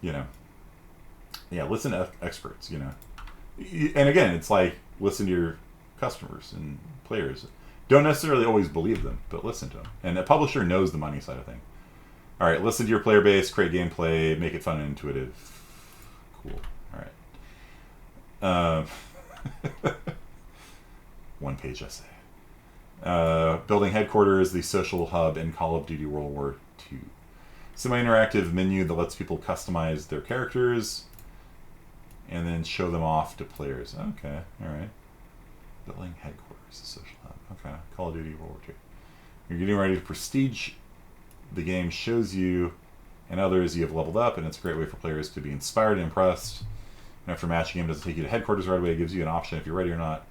A: listen to experts. And again, it's like listen to your customers and players. Don't necessarily always believe them, but listen to them. And a publisher knows the money side of things. All right, listen to your player base, create gameplay, make it fun and intuitive. Cool. All right. One-page essay. Building headquarters, the social hub in Call of Duty World War II. Semi-interactive menu that lets people customize their characters and then show them off to players. Okay, all right. Building headquarters, the social hub. Okay, Call of Duty World War II. You're getting ready to prestige. The game shows you and others you have leveled up, and it's a great way for players to be inspired and impressed. And after match, the game doesn't take you to headquarters right away. It gives you an option if you're ready or not.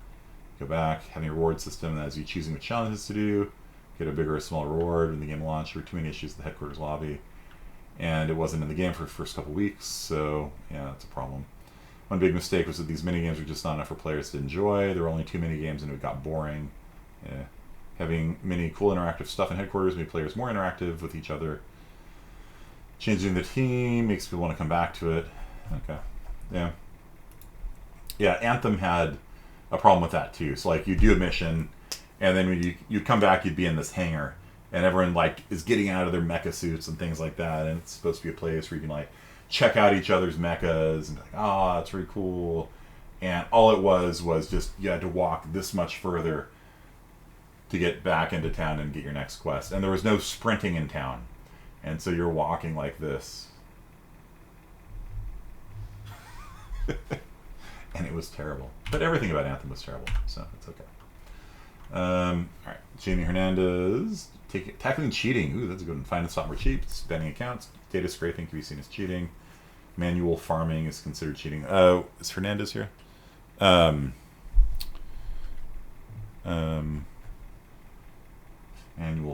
A: Go back, having a reward system as you choosing what challenges to do, get a bigger or smaller reward when the game launched. There were too many issues in the headquarters lobby, and it wasn't in the game for the first couple weeks, so yeah, that's a problem. One big mistake was that these minigames were just not enough for players to enjoy. There were only too many games and it got boring. Yeah. Having many cool interactive stuff in headquarters made players more interactive with each other. Changing the team makes people want to come back to it. Okay. Yeah, Anthem had a problem with that too. So like you do a mission, and then when you come back, you'd be in this hangar, and everyone like is getting out of their mecha suits and things like that, and it's supposed to be a place where you can like check out each other's mechas and be like, oh, that's really cool. And all it was just you had to walk this much further to get back into town and get your next quest. And there was no sprinting in town, and so you're walking like this. And it was terrible. But everything about Anthem was terrible, so it's okay. All right, Jamie Hernandez. Tackling cheating. Ooh, that's a good one. Find and stop more cheap. Spending accounts. Data scraping can be seen as cheating. Manual farming is considered cheating. Is Hernandez here? Manual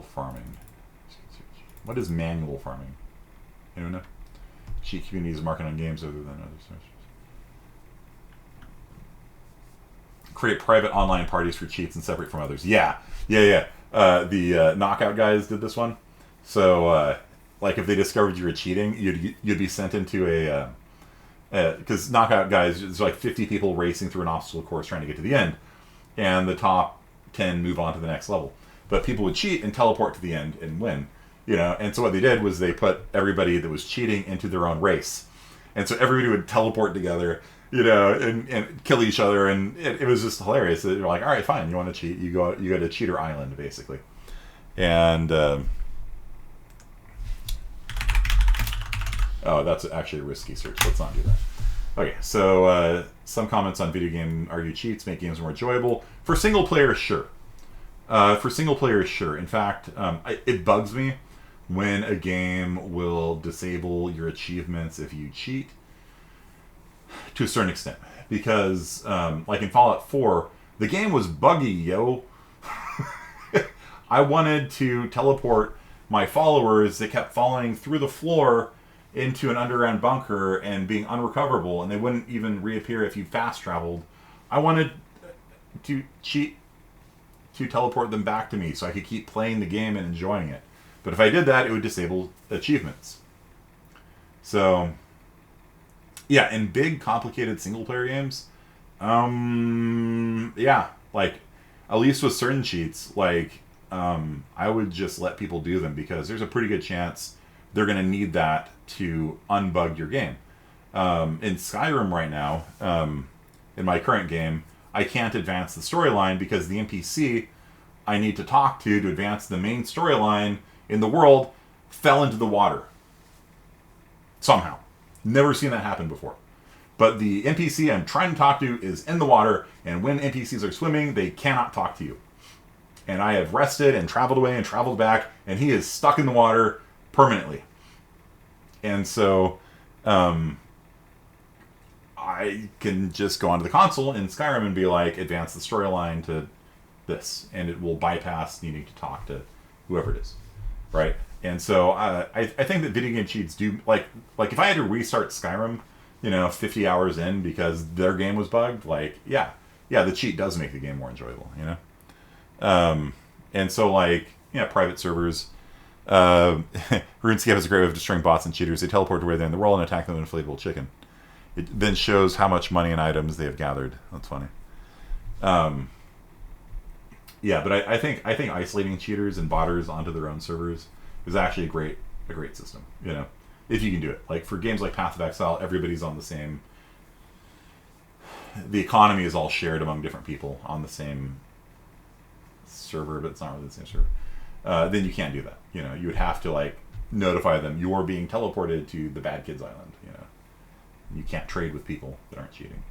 A: farming. What is manual farming? Anyone know? Cheat communities market on games other than other sources. Create private online parties for cheats and separate from others. Yeah. The Knockout guys did this one. So, like, if they discovered you were cheating, you'd be sent into a because Knockout guys, there's like 50 people racing through an obstacle course trying to get to the end, and the top 10 move on to the next level. But people would cheat and teleport to the end and win, And so what they did was they put everybody that was cheating into their own race, and so everybody would teleport together. And kill each other, and it was just hilarious. They're like, all right, fine, you want to cheat, you go to Cheater Island, basically. And oh, that's actually a risky search. Let's not do that. Okay, so some comments on video game argue cheats make games more enjoyable. For single players, sure. In fact, it bugs me when a game will disable your achievements if you cheat. To a certain extent, because like in Fallout 4, the game was buggy, yo. I wanted to teleport my followers that kept falling through the floor into an underground bunker and being unrecoverable, and they wouldn't even reappear if you fast traveled. I wanted to cheat to teleport them back to me so I could keep playing the game and enjoying it. But if I did that, it would disable achievements. So, yeah, in big, complicated single-player games, yeah, like, at least with certain cheats, like, I would just let people do them because there's a pretty good chance they're going to need that to unbug your game. In Skyrim right now, in my current game, I can't advance the storyline because the NPC I need to talk to advance the main storyline in the world fell into the water. Somehow. Never seen that happen before. But the NPC I'm trying to talk to is in the water, and when NPCs are swimming, they cannot talk to you. And I have rested and traveled away and traveled back, and he is stuck in the water permanently. And so, I can just go onto the console in Skyrim and be like, advance the storyline to this, and it will bypass needing to talk to whoever it is, right? And so I think that video game cheats do, like if I had to restart Skyrim, 50 hours in because their game was bugged, like the cheat does make the game more enjoyable, and so private servers. RuneScape has a great way of destroying bots and cheaters. They teleport to where they're in the world and attack them with an inflatable chicken. It then shows how much money and items they have gathered. That's funny. But I think isolating cheaters and botters onto their own servers is actually a great system. If you can do it. Like for games like Path of Exile, everybody's on the same. The economy is all shared among different people on the same server, but it's not really the same server. Then you can't do that. You would have to notify them you're being teleported to the Bad Kids Island. You can't trade with people that aren't cheating.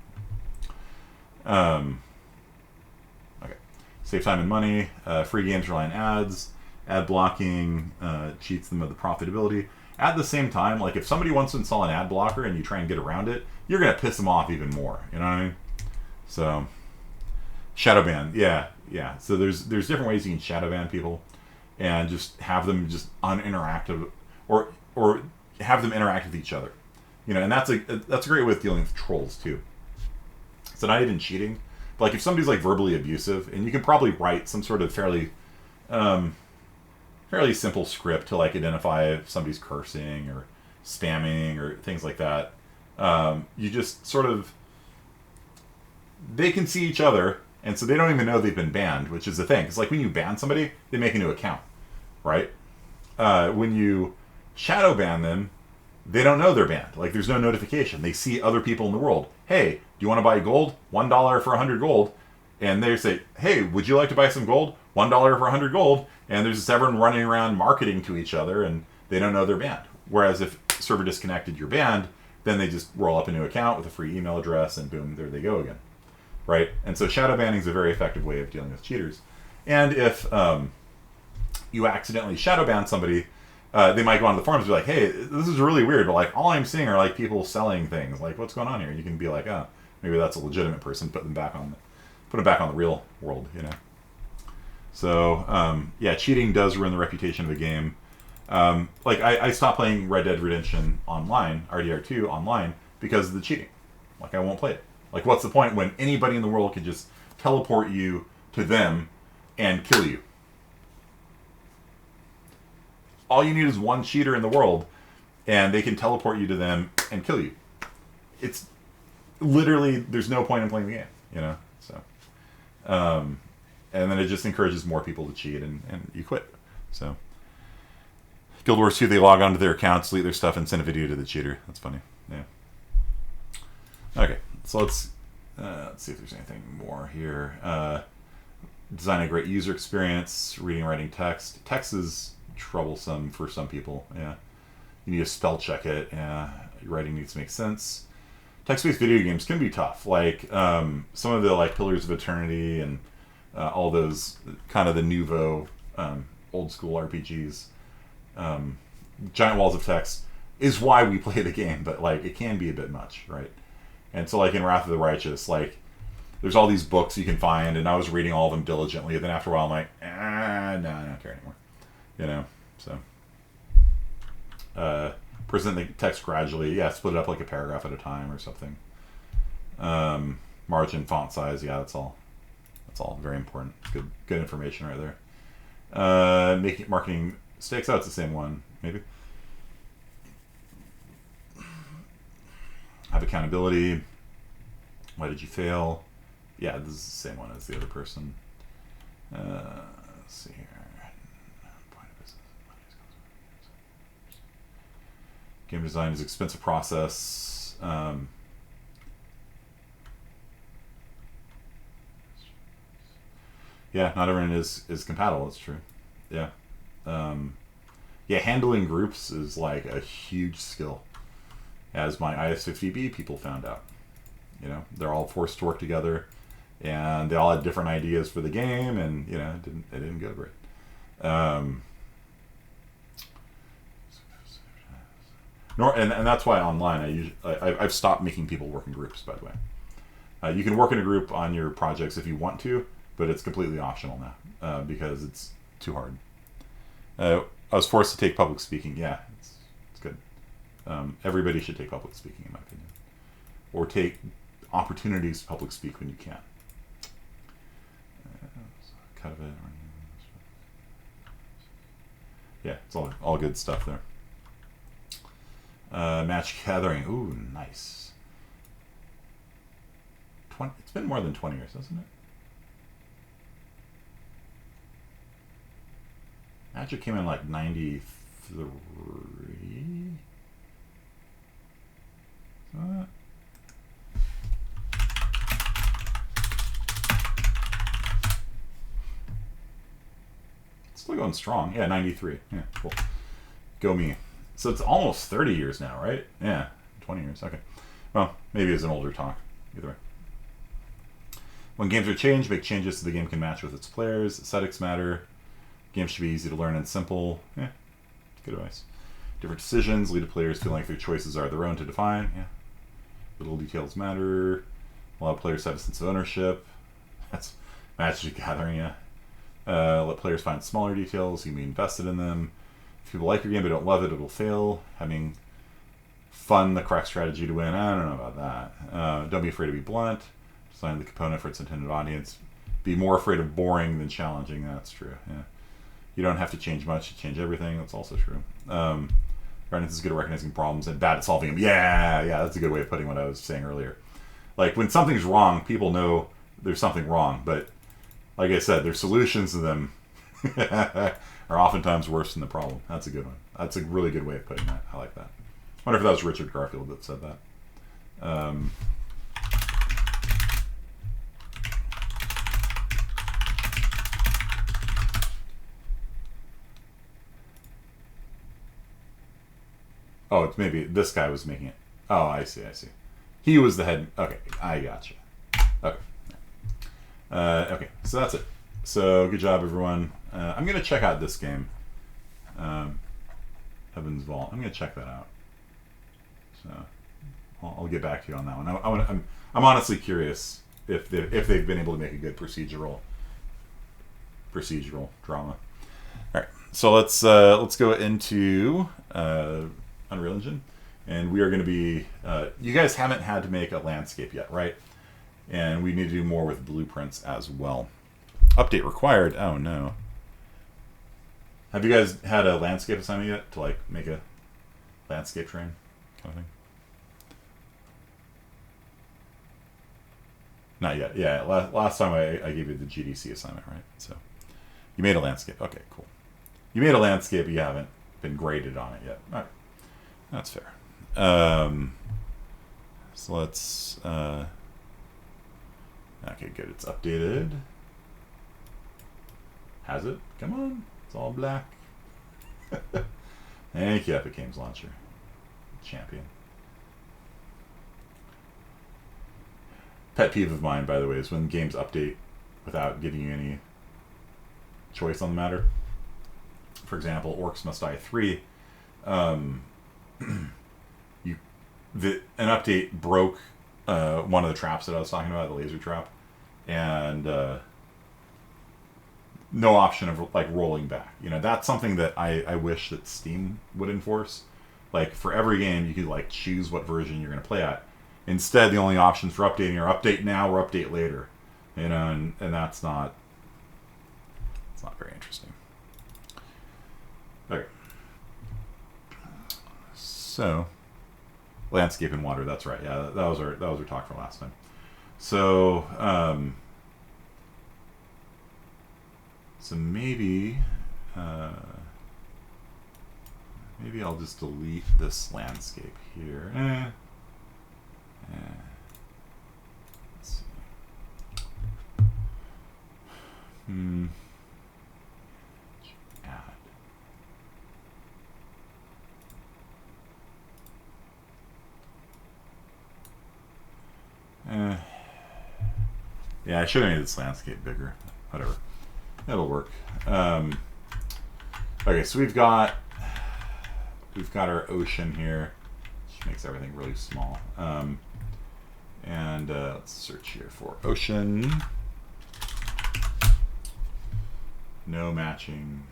A: Okay. Save time and money. Free games rely on ads. Ad blocking cheats them of the profitability. At the same time, if somebody wants to install an ad blocker and you try and get around it, you're going to piss them off even more. You know what I mean? So, shadow ban. Yeah. So there's different ways you can shadow ban people and just have them just uninteractive or have them interact with each other. And that's a great way of dealing with trolls too. So not even cheating, but if somebody's verbally abusive, and you can probably write some sort of fairly simple script to identify if somebody's cursing or spamming or things like that. You just sort of, they can see each other, and so they don't even know they've been banned, which is the thing. It's when you ban somebody, they make a new account, right? When you shadow ban them, they don't know they're banned. There's no notification. They see other people in the world. Hey, do you want to buy gold? $1 for 100 gold. And they say, hey, would you like to buy some gold? $1 for 100 gold. And there's just everyone running around marketing to each other, and they don't know they're banned. Whereas if server disconnected, you're banned, then they just roll up a new account with a free email address, and boom, there they go again. Right? And so shadow banning is a very effective way of dealing with cheaters. And if you accidentally shadow ban somebody, they might go on the forums and be like, hey, this is really weird, but all I'm seeing are people selling things. What's going on here? And you can be like, oh, maybe that's a legitimate person. Put them back on the real world, So, cheating does ruin the reputation of a game. I stopped playing Red Dead Redemption online, RDR2 online, because of the cheating. I won't play it. What's the point when anybody in the world could just teleport you to them and kill you? All you need is one cheater in the world, and they can teleport you to them and kill you. It's literally, there's no point in playing the game, So, and then it just encourages more people to cheat, and you quit. So, Guild Wars 2, they log onto their accounts, delete their stuff, and send a video to the cheater. That's funny. Yeah. Okay, so let's see if there's anything more here. Design a great user experience, reading and writing text. Text is troublesome for some people. Yeah, you need to spell check it. Yeah, your writing needs to make sense. Text-based video games can be tough. Some of the Pillars of Eternity and all those kind of the nouveau old school RPGs. Giant walls of text is why we play the game, but it can be a bit much, right? And so in Wrath of the Righteous, there's all these books you can find, and I was reading all of them diligently. And then after a while, I'm like, no, I don't care anymore. So present the text gradually. Yeah, split it up a paragraph at a time or something. Margin, font size. Yeah, that's all very important. Good information right there. Making marketing stakes. Oh, it's the same one, maybe. Have accountability. Why did you fail? Yeah, this is the same one as the other person. Let's see here. Game design is an expensive process. Yeah, not everyone is compatible. It's true. Yeah. Yeah, handling groups is like a huge skill, as my IS-50B people found out. You know, they're all forced to work together, and they all had different ideas for the game, and you know, it didn't go great. And that's why online I've stopped making people work in groups. By the way, you can work in a group on your projects if you want to, but it's completely optional now because it's too hard. I was forced to take public speaking. Yeah, it's good. Everybody should take public speaking, in my opinion, or take opportunities to public speak when you can. Kind of yeah, it's all good stuff there. Match gathering. Ooh, nice. It's been more than 20 years, hasn't it? Magic came in like 93. It's still going strong. Yeah, 93. Yeah, cool. Go me. So it's almost 30 years now, right? Yeah, 20 years. Okay. Well, maybe it's an older talk. Either way. When games are changed, make changes so the game can match with its players. Aesthetics matter. Games should be easy to learn and simple. Yeah, good advice. Different decisions lead to players feeling like their choices are their own to define. Yeah. Little details matter. A lot of players have a sense of ownership. That's Magic Gathering, yeah. Let players find smaller details. You can be invested in them. If people like your game but don't love it, it'll fail. Having fun, the correct strategy to win. I don't know about that. Don't be afraid to be blunt. Design the component for its intended audience. Be more afraid of boring than challenging. That's true, yeah. You don't have to change much to change everything. That's also true. Guardians is good at recognizing problems and bad at solving them. Yeah, that's a good way of putting what I was saying earlier. Like, when something's wrong, people know there's something wrong. But, like I said, their solutions to them are oftentimes worse than the problem. That's a good one. That's a really good way of putting that. I like that. I wonder if that was Richard Garfield that said that. Oh, it's maybe this guy was making it. Oh, I see. He was the head. Okay, I gotcha. Okay. Okay, so that's it. So good job, everyone. I'm going to check out this game. Heaven's Vault. I'm going to check that out. So I'll get back to you on that one. I'm honestly curious if they've been able to make a good procedural drama. All right, so let's go into Unreal Engine, and we are going to be. You guys haven't had to make a landscape yet, right? And we need to do more with blueprints as well. Update required. Oh no. Have you guys had a landscape assignment yet to like make a landscape train kind of thing? Not yet. Yeah, last time I gave you the GDC assignment, right? So you made a landscape. Okay, cool. You made a landscape, but you haven't been graded on it yet. All right. That's fair. So let's... okay, good. It's updated. Has it? Come on. It's all black. Thank you, Epic Games Launcher. Champion. Pet peeve of mine, by the way, is when games update without giving you any choice on the matter. For example, Orcs Must Die 3. An update broke one of the traps that I was talking about, the laser trap, and no option of like rolling back. You know, that's something that I wish that Steam would enforce. Like, for every game, you could like choose what version you're going to play at. Instead, the only options for updating are update now or update later. You know, and that's not. It's not very interesting. Okay. So, Landscape and water. That's right. Yeah, that was our talk from last time. So so maybe maybe I'll just delete this landscape here. Let's see. Add. Yeah, I should have made this landscape bigger. Whatever. That'll work. Okay, so we've got our ocean here, which makes everything really small. And let's search here for ocean. No matching.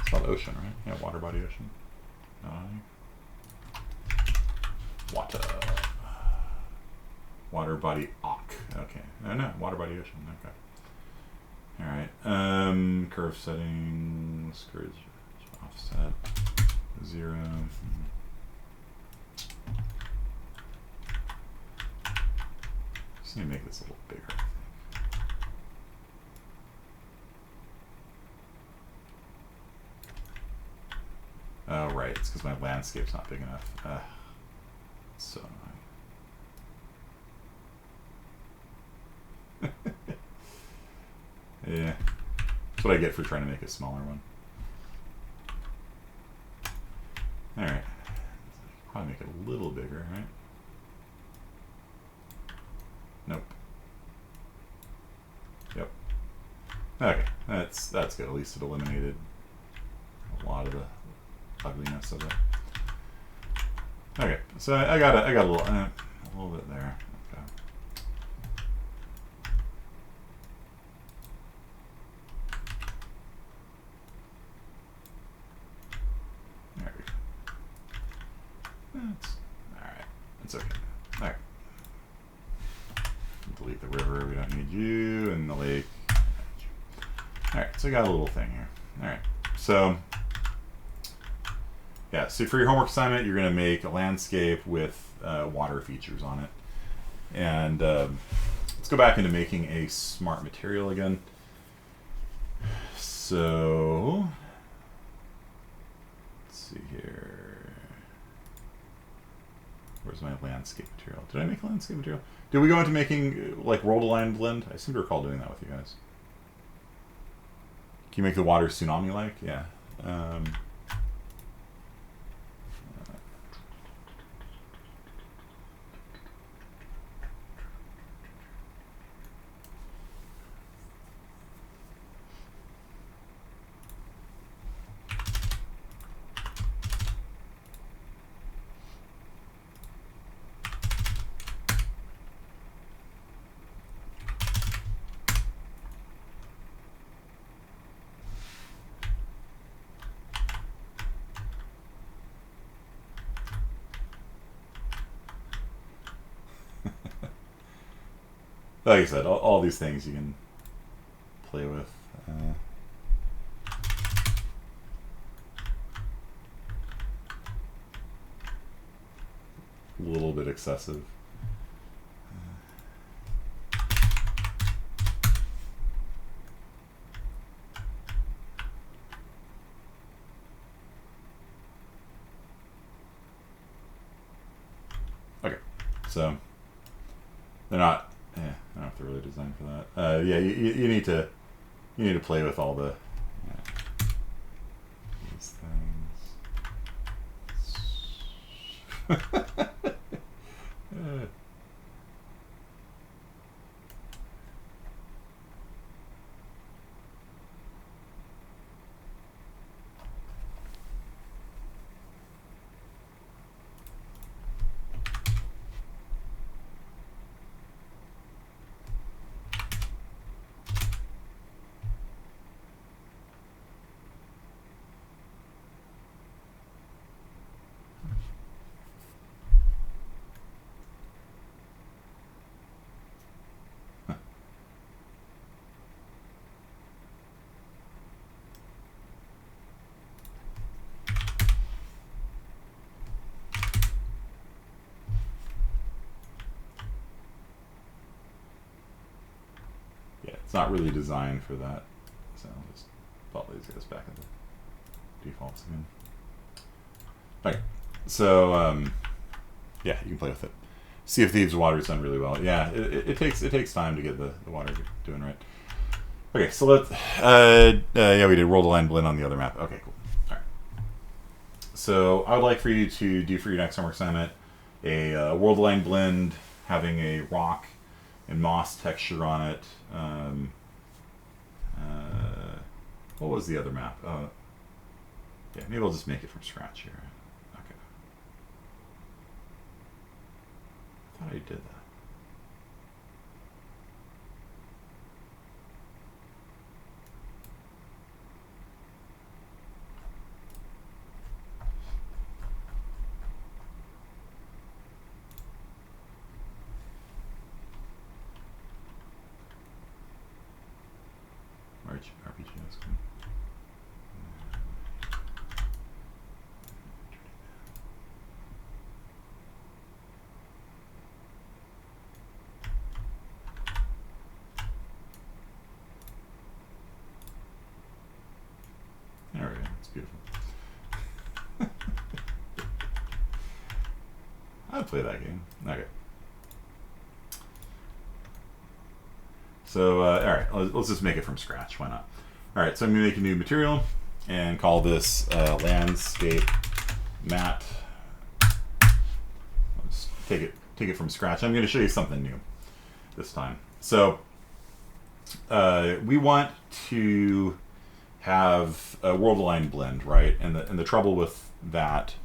A: It's called ocean, right? Yeah, water body ocean. Water. Water body Ock. Okay. No, water body ocean. Okay. Alright. Curve settings. Curve offset. 0. Just need to make this a little bigger, I think. Oh, right. It's because my landscape's not big enough. So annoying. Yeah. That's what I get for trying to make a smaller one. Alright. Probably make it a little bigger, right? Nope. Yep. Okay. That's good. At least it eliminated a lot of the ugliness of it. Okay, so I got a little bit there. Okay. There we go. That's all right. That's okay. All right. Delete the river. We don't need you, and the lake. All right. So I got a little thing here. All right. So. Yeah, so for your homework assignment, you're going to make a landscape with water features on it. And let's go back into making a smart material again. So, let's see here. Where's my landscape material? Did I make a landscape material? Did we go into making like world aligned blend? I seem to recall doing that with you guys. Can you make the water tsunami-like? Yeah. Like I said, all these things you can play with. A little bit excessive. Okay, so they're not. Yeah, I don't have to really design for that. Yeah, you need to play with all the these things. It's not really designed for that. So I'll just pop these guys back into defaults again. Okay, so yeah, you can play with it. Sea of Thieves water's done really well. Yeah, it takes time to get the water doing right. Okay, so let's yeah, we did roll the line blend on the other map. Okay, cool. All right. So I would like for you to do for your next homework assignment a world line blend having a rock and moss texture on it. What was the other map? Yeah, maybe I'll just make it from scratch here. Okay. I thought I did that. RPG is good. There we go. It's beautiful. I'd play that game. Okay. So, all right, let's just make it from scratch. Why not? All right, so I'm going to make a new material and call this landscape mat. I'll just take it from scratch. I'm going to show you something new this time. So, we want to have a world aligned blend, right? And the trouble with that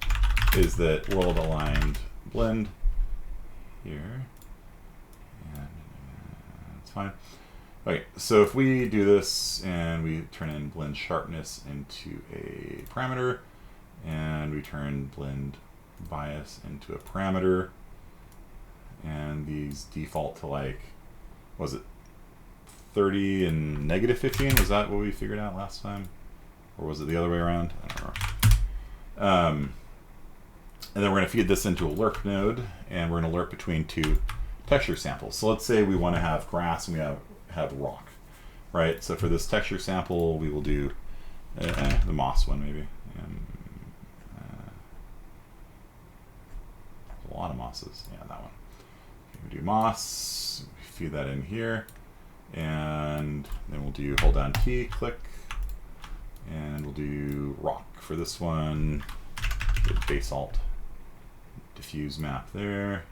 A: is that world aligned blend here, and it's fine. Okay, so if we do this and we turn in blend sharpness into a parameter, and we turn blend bias into a parameter, and these default to like, what was it, 30 and negative 15? Was that what we figured out last time? Or was it the other way around? I don't know. And then we're going to feed this into a lerp node, and we're going to lerp between two texture samples. So let's say we want to have grass and we have rock, right? So for this texture sample, we will do the moss one maybe. A lot of mosses. Yeah, that one. We do moss, feed that in here, and then we'll do hold down T, click, and we'll do rock for this one. Basalt diffuse map there,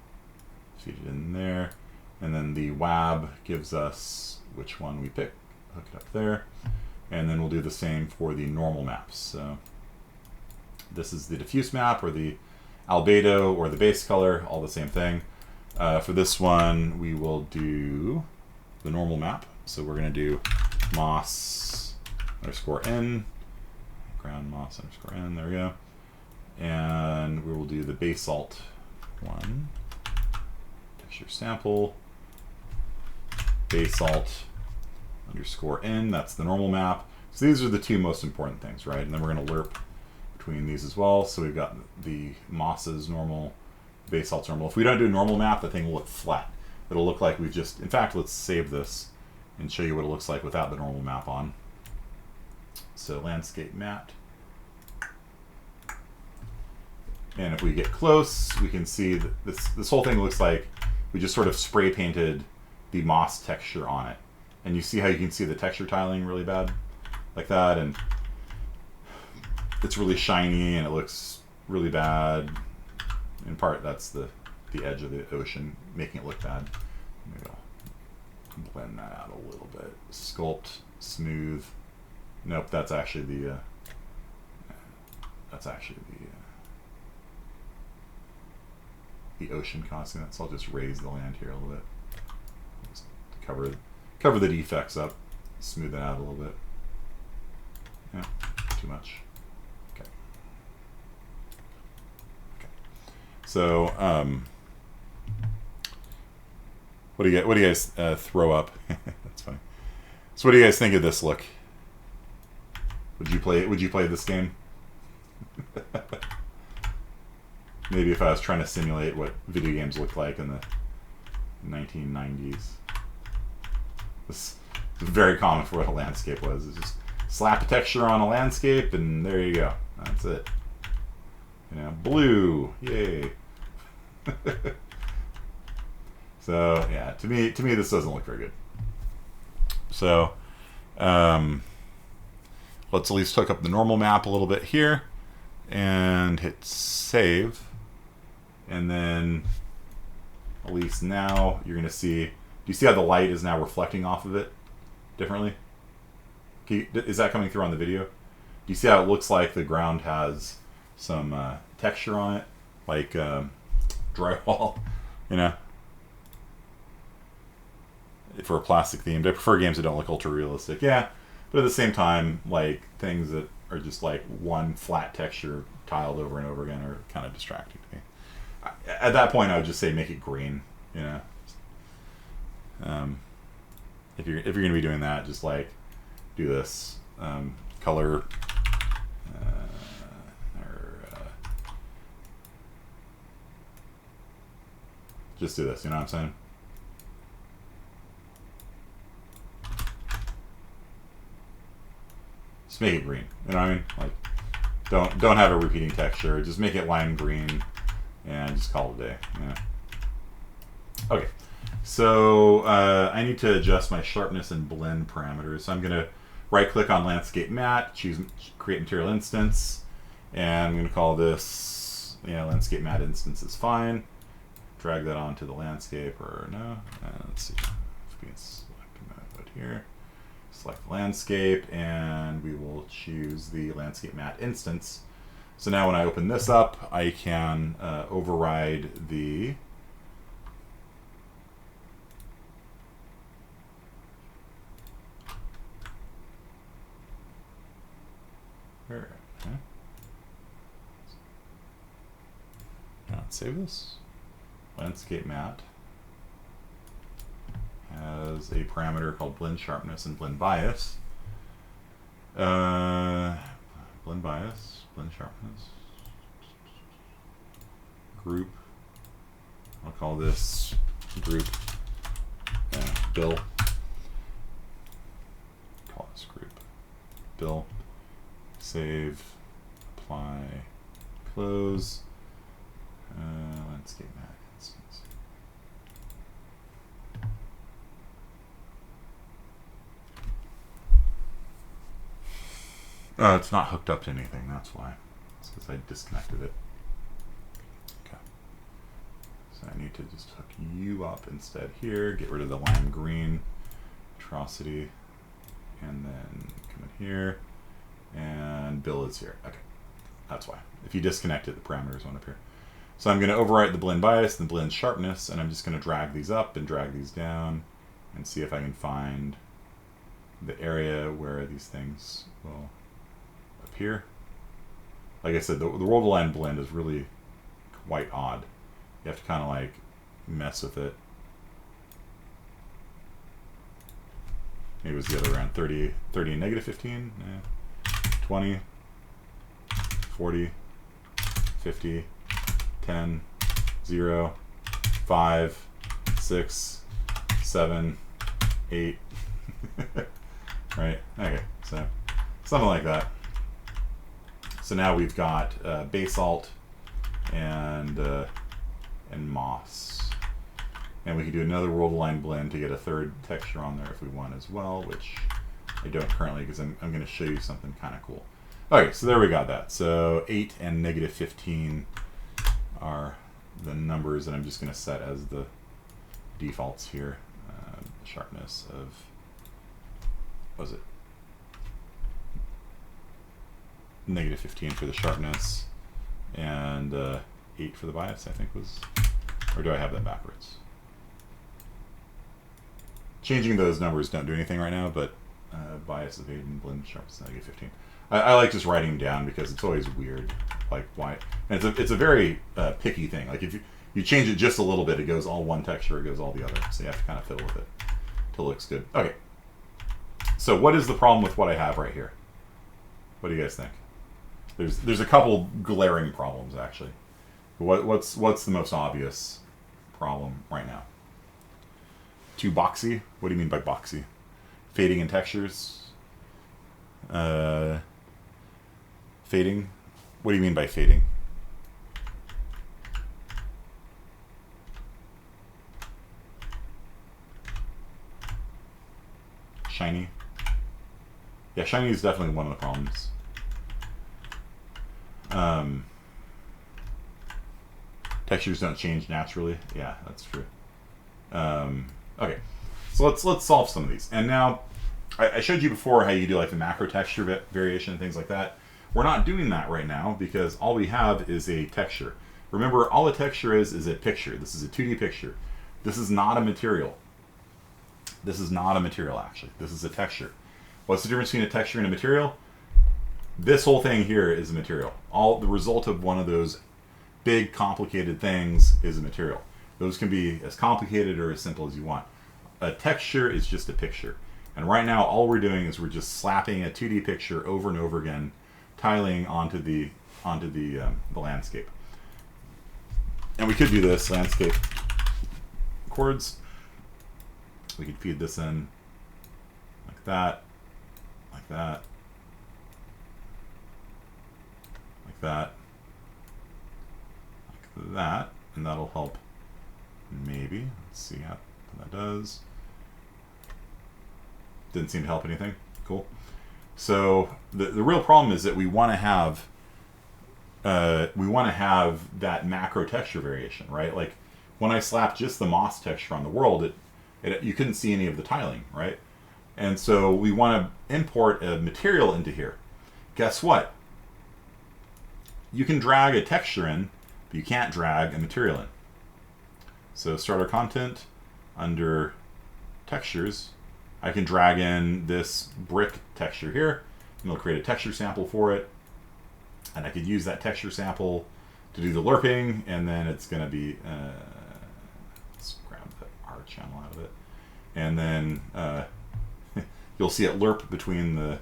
A: feed it in there, and then the WAB gives us which one we pick, hook it up there, and then we'll do the same for the normal maps. So this is the diffuse map, or the albedo, or the base color, all the same thing. For this one, we will do the normal map. So we're going to do moss underscore n, ground moss underscore n, there we go. And we will do the basalt one, texture sample, basalt underscore n, that's the normal map. So these are the two most important things, right? And then we're going to lerp between these as well. So we've got the mosses normal, basalt's normal. If we don't do a normal map, the thing will look flat. It'll look like we've just, in fact, let's save this and show you what it looks like without the normal map on. So landscape mat. And if we get close, we can see that this whole thing looks like we just sort of spray painted the moss texture on it. And you see how you can see the texture tiling really bad? Like that, and it's really shiny and it looks really bad. In part, that's the edge of the ocean making it look bad. Maybe I'll blend that out a little bit. Sculpt, smooth. Nope, that's actually the ocean causing that. So I'll just raise the land here a little bit. Just cover the defects up. Smooth that out a little bit. Yeah, too much. Okay. So, what do you guys throw up? That's funny. So, what do you guys think of this look? Would you play this game? Maybe if I was trying to simulate what video games looked like in the 1990s. It's very common for what a landscape was. It's just slap a texture on a landscape, and there you go. That's it. You know, blue, yay. So yeah, to me, this doesn't look very good. So let's at least hook up the normal map a little bit here, and hit save, and then at least now you're gonna see. Do you see how the light is now reflecting off of it differently? Is that coming through on the video? Do you see how it looks like the ground has some texture on it, like drywall, you know? For a plastic themed. I prefer games that don't look ultra realistic. Yeah, but at the same time, like things that are just like one flat texture tiled over and over again are kind of distracting to me. At that point, I would just say make it green. You know, if you're gonna be doing that, just like do this color. Just do this. You know what I'm saying? Just make it green. You know what I mean? Like, don't have a repeating texture. Just make it lime green, and just call it a day. Yeah. Okay. So I need to adjust my sharpness and blend parameters. So I'm gonna right-click on Landscape Matte, choose Create Material Instance, and I'm gonna call this Landscape Matte Instance is fine. Drag that onto the landscape, or no? Let's see. If we can select mode here. Select landscape, and we will choose the landscape matte instance. So now when I open this up, I can override the okay. Now let's save this. Landscape matte has a parameter called blend sharpness and blend bias. Blend bias, blend sharpness, group. I'll call this group Bill. Call this group Bill. Save, apply, close. Landscape matte instance. It's not hooked up to anything, that's why. It's because I disconnected it. Okay. So I need to just hook you up instead here, get rid of the lime green, atrocity, and then come in here, and Bill is here. Okay, that's why. If you disconnect it, the parameters won't appear. So I'm going to overwrite the blend bias and the blend sharpness, and I'm just going to drag these up and drag these down and see if I can find the area where these things will appear. Like I said, the roll-to-line blend is really quite odd. You have to kind of like mess with it. Maybe it was the other way around. 30 and negative 15, 20, 40, 50, 10, 0, 5, 6, 7, 8. Right? Okay, so something like that. So now we've got basalt and moss. And we can do another roll-to-line blend to get a third texture on there if we want as well, which I don't currently because I'm going to show you something kind of cool. Okay, so there we got that. So 8 and negative 15 are the numbers that I'm just going to set as the defaults here. Sharpness of, what was it? Negative 15 for the sharpness, and 8 for the bias, I think was, or do I have that backwards? Changing those numbers don't do anything right now, but bias of 8 and blend sharpness negative 15. I like just writing down because it's always weird, like why. And it's a very picky thing. Like if you change it just a little bit, it goes all one texture, it goes all the other. So you have to kind of fiddle with it till it looks good. Okay. So what is the problem with what I have right here? What do you guys think? There's a couple glaring problems actually. What's the most obvious problem right now? Too boxy? What do you mean by boxy? Fading and textures. Fading. What do you mean by fading? Shiny. Yeah, shiny is definitely one of the problems. Textures don't change naturally. Yeah, that's true. Okay, so let's solve some of these. And now, I showed you before how you do like the macro texture variation and things like that. We're not doing that right now because all we have is a texture. Remember, all a texture is a picture. This is a 2D picture. This is not a material. This is not a material, actually. This is a texture. What's the difference between a texture and a material? This whole thing here is a material. All the result of one of those big, complicated things is a material. Those can be as complicated or as simple as you want. A texture is just a picture. And right now, all we're doing is we're just slapping a 2D picture over and over again, tiling onto the landscape. And we could do this landscape chords. We could feed this in like that, like that, like that, like that, and that'll help. Maybe. Let's see how that does. Didn't seem to help anything. Cool. So the real problem is that we want to have that macro texture variation, right? Like when I slapped just the moss texture on the world, you couldn't see any of the tiling, right? And so we want to import a material into here. Guess what? You can drag a texture in, but you can't drag a material in. So starter content, under textures, I can drag in this brick texture here, and it'll create a texture sample for it. And I could use that texture sample to do the lerping, and then it's going to be, let's grab the R channel out of it. And then you'll see it lerp between the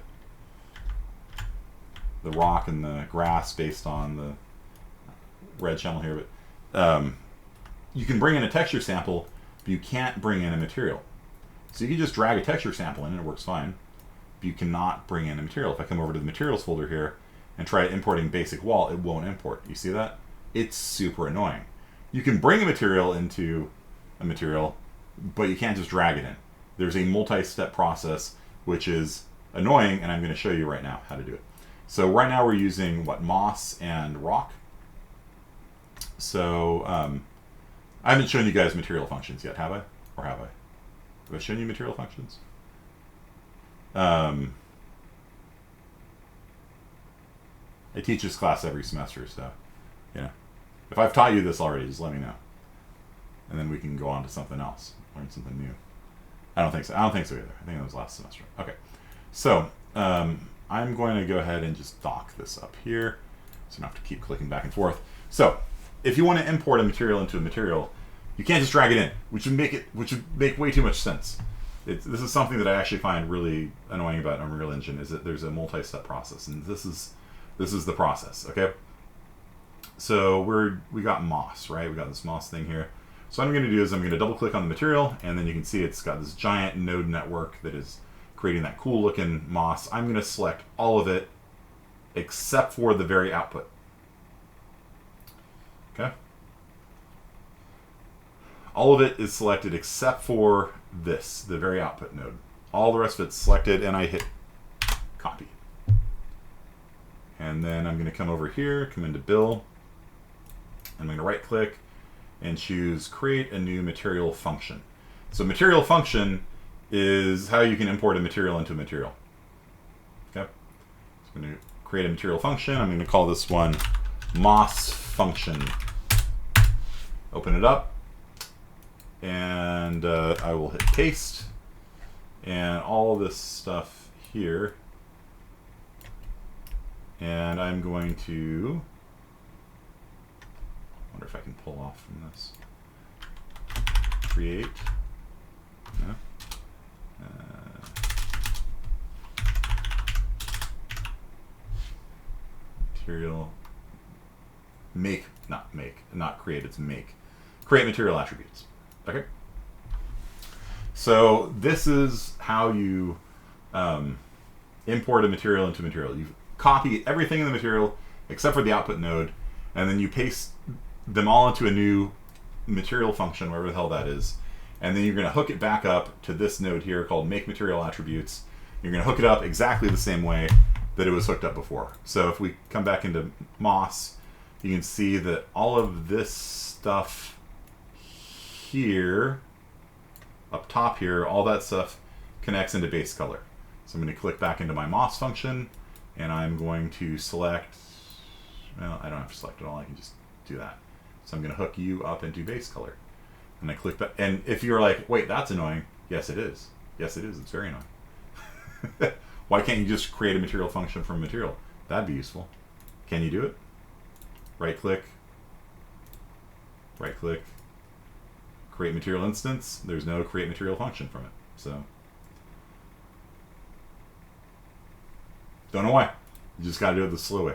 A: rock and the grass based on the red channel here. But you can bring in a texture sample, but you can't bring in a material. So you can just drag a texture sample in and it works fine, but you cannot bring in a material. If I come over to the materials folder here and try importing basic wall, it won't import. You see that? It's super annoying. You can bring a material into a material, but you can't just drag it in. There's a multi-step process, which is annoying, and I'm going to show you right now how to do it. So right now we're using, what, moss and rock. So I haven't shown you guys material functions yet, have I? Or have I? Have I shown you material functions? I teach this class every semester, so, you know. If I've taught you this already, just let me know. And then we can go on to something else, learn something new. I don't think so. I don't think so either. I think it was last semester. Okay. So, I'm going to go ahead and just dock this up here, so I don't have to keep clicking back and forth. So, if you want to import a material into a material, you can't just drag it in, which would make way too much sense. This is something that I actually find really annoying about Unreal Engine, is that there's a multi-step process, and this is the process. Okay. So we got moss, right? We got this moss thing here. So what I'm going to do is I'm going to double click on the material, and then you can see it's got this giant node network that is creating that cool looking moss. I'm going to select all of it except for the very output. Okay. All of it is selected except for this, the very output node. All the rest of it's selected, and I hit copy. And then I'm going to come over here, come into Bill. I'm going to right click and choose create a new material function. So material function is how you can import a material into a material. Okay. So I'm going to create a material function. I'm going to call this one moss function. Open it up. And I will hit paste. And all this stuff here. And I'm going to, I wonder if I can pull off from this. Create. No. Material. Make, not create, it's make. Create material attributes. Okay. So this is how you import a material into material. You copy everything in the material except for the output node, and then you paste them all into a new material function, wherever the hell that is. And then you're going to hook it back up to this node here called make material attributes. You're going to hook it up exactly the same way that it was hooked up before. So if we come back into Moss, you can see that all of this stuff here, up top here, all that stuff connects into base color. So I'm going to click back into my Moss function, and I'm going to select, well, I don't have to select it all, I can just do that. So I'm going to hook you up into base color. And I click that, and if you're like, wait, that's annoying, yes it is. Yes it is, it's very annoying. Why can't you just create a material function from material? That'd be useful. Can you do it? Right click, create material instance. There's no create material function from it. So, don't know why. You just gotta do it the slow way.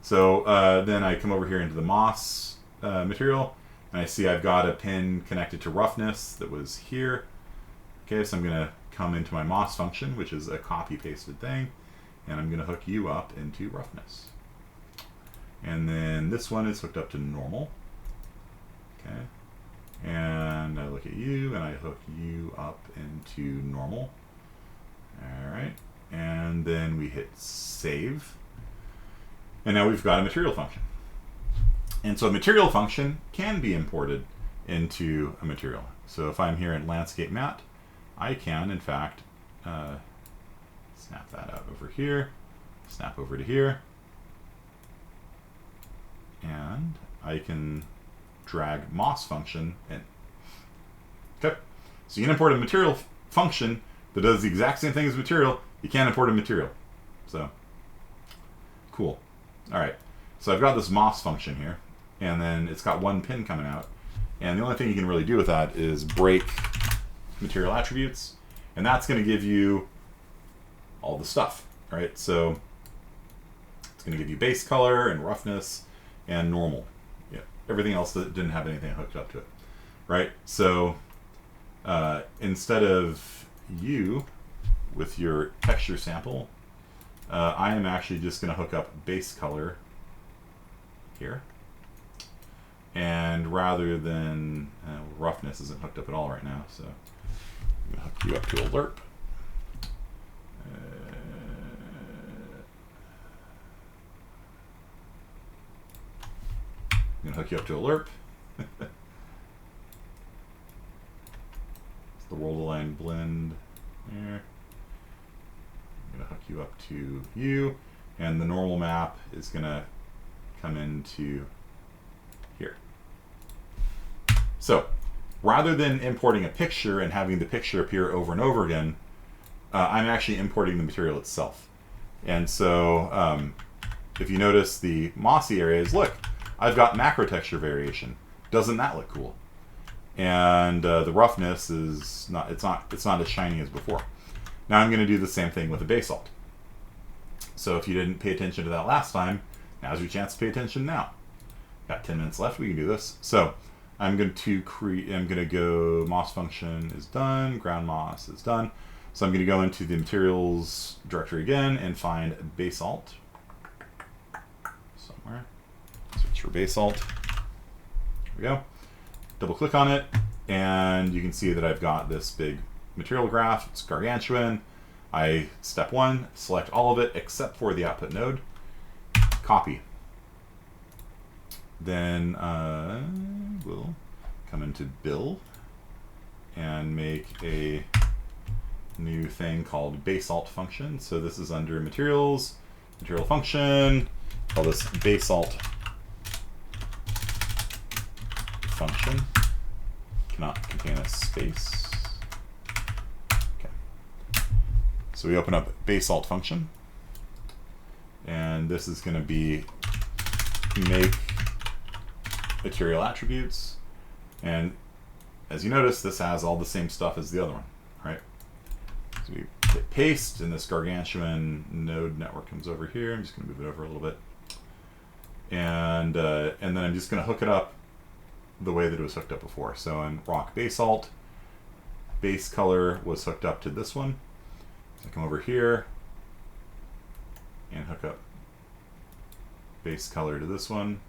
A: So then I come over here into the Moss material, and I see I've got a pin connected to roughness that was here. Okay, so I'm gonna come into my Moss function, which is a copy pasted thing, and I'm gonna hook you up into roughness. And then this one is hooked up to normal. Okay. And I look at you and I hook you up into normal. Alright. And then we hit save. And now we've got a material function. And so a material function can be imported into a material. So if I'm here in landscape matte, I can, in fact, snap that out over here, snap over to here, and I can drag Moss function in. Okay, so you can import a material function that does the exact same thing as material. You can't import a material. So, cool. All right, so I've got this Moss function here, and then it's got one pin coming out, and the only thing you can really do with that is break material attributes, and that's going to give you all the stuff, right? So it's going to give you base color and roughness and normal. Yeah, everything else that didn't have anything hooked up to it, right? So instead of you with your texture sample, I am actually just going to hook up base color here, and rather than roughness isn't hooked up at all right now, so I'm going to hook you up to a lerp. I'm going to hook you up to a lerp. It's the world align blend here. I'm going to hook you up to you, and the normal map is going to come into here. So rather than importing a picture and having the picture appear over and over again, I'm actually importing the material itself. And so if you notice the mossy areas, look, I've got macro texture variation. Doesn't that look cool? And the roughness is not, it's not as shiny as before. Now I'm going to do the same thing with the basalt. So if you didn't pay attention to that last time, now's your chance to pay attention now. Got 10 minutes left, we can do this. So I'm going to go Moss function is done, ground Moss is done. So I'm going to go into the materials directory again and find basalt somewhere. Search for basalt. There we go. Double click on it, and you can see that I've got this big material graph. It's gargantuan. I, step one, select all of it except for the output node. Copy. Then we'll come into build and make a new thing called basalt function. So this is under materials, material function. Call this basalt function. Cannot contain a space. Okay. So we open up basalt function, and this is going to be make material attributes, and as you notice, this has all the same stuff as the other one, right? So we hit paste, and this gargantuan node network comes over here. I'm just going to move it over a little bit, and then I'm just going to hook it up the way that it was hooked up before. So in rock basalt, base color was hooked up to this one. So I come over here and hook up base color to this one.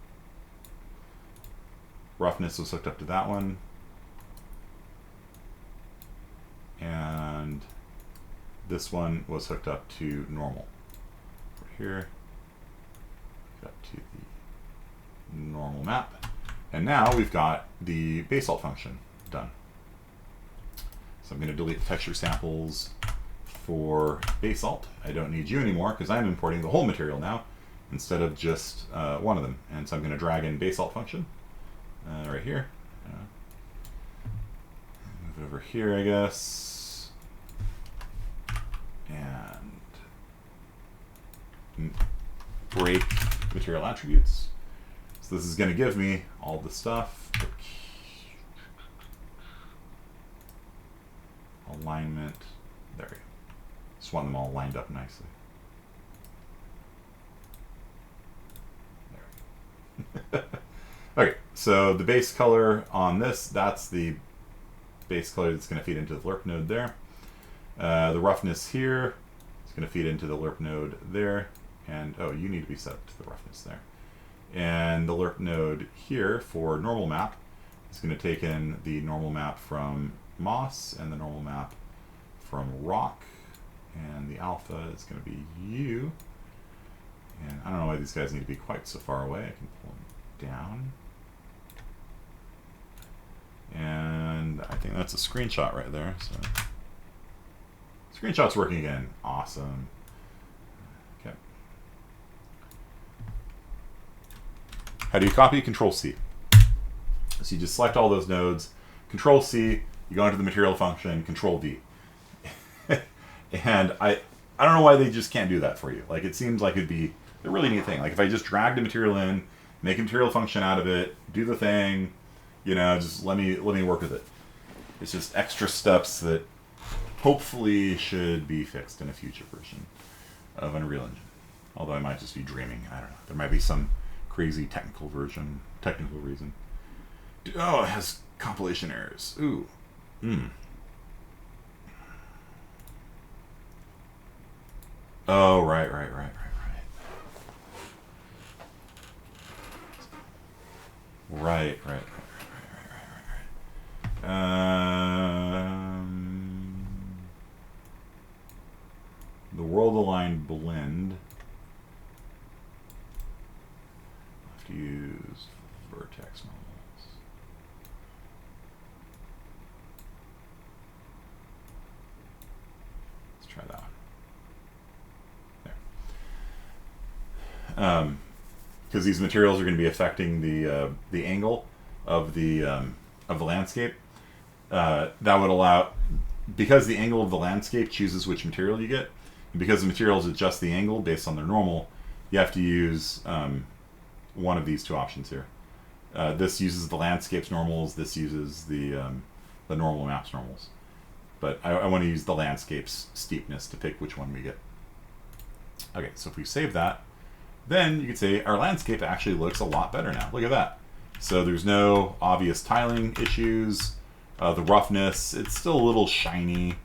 A: Roughness was hooked up to that one. And this one was hooked up to normal. Over here, hooked up to the normal map. And now we've got the basalt function done. So I'm going to delete the texture samples for basalt. I don't need you anymore because I'm importing the whole material now instead of just one of them. And so I'm going to drag in basalt function right here. Move it over here, I guess. And break material attributes. So this is going to give me all the stuff. Alignment. There we go. Just want them all lined up nicely. There we go. Okay, so the base color on this, that's the base color that's going to feed into the lerp node there. The roughness here is going to feed into the lerp node there. And, oh, you need to be set up to the roughness there. And the lerp node here for normal map is going to take in the normal map from moss and the normal map from rock. And the alpha is going to be you. And I don't know why these guys need to be quite so far away. I can pull them down. And I think that's a screenshot right there. So screenshot's working again. Awesome. Okay. How do you copy? Control C. So you just select all those nodes, Control C, you go into the material function, Control V. And I don't know why they just can't do that for you. Like, it seems like it'd be a really neat thing. Like, if I just drag the material in, make a material function out of it, do the thing, you know, just let me work with it. It's just extra steps that hopefully should be fixed in a future version of Unreal Engine. Although I might just be dreaming. I don't know. There might be some crazy technical reason. Oh, it has compilation errors. Ooh. Oh, right. Right. The world-aligned blend. I have to use vertex normals. Let's try that one. Because these materials are going to be affecting the angle of the landscape. That would allow, because the angle of the landscape chooses which material you get, and because the materials adjust the angle based on their normal, you have to use one of these two options here. This uses the landscape's normals. This uses the normal map's normals. But I want to use the landscape's steepness to pick which one we get. Okay, so if we save that, then you could say our landscape actually looks a lot better now. Look at that. So there's no obvious tiling issues. The roughness, it's still a little shiny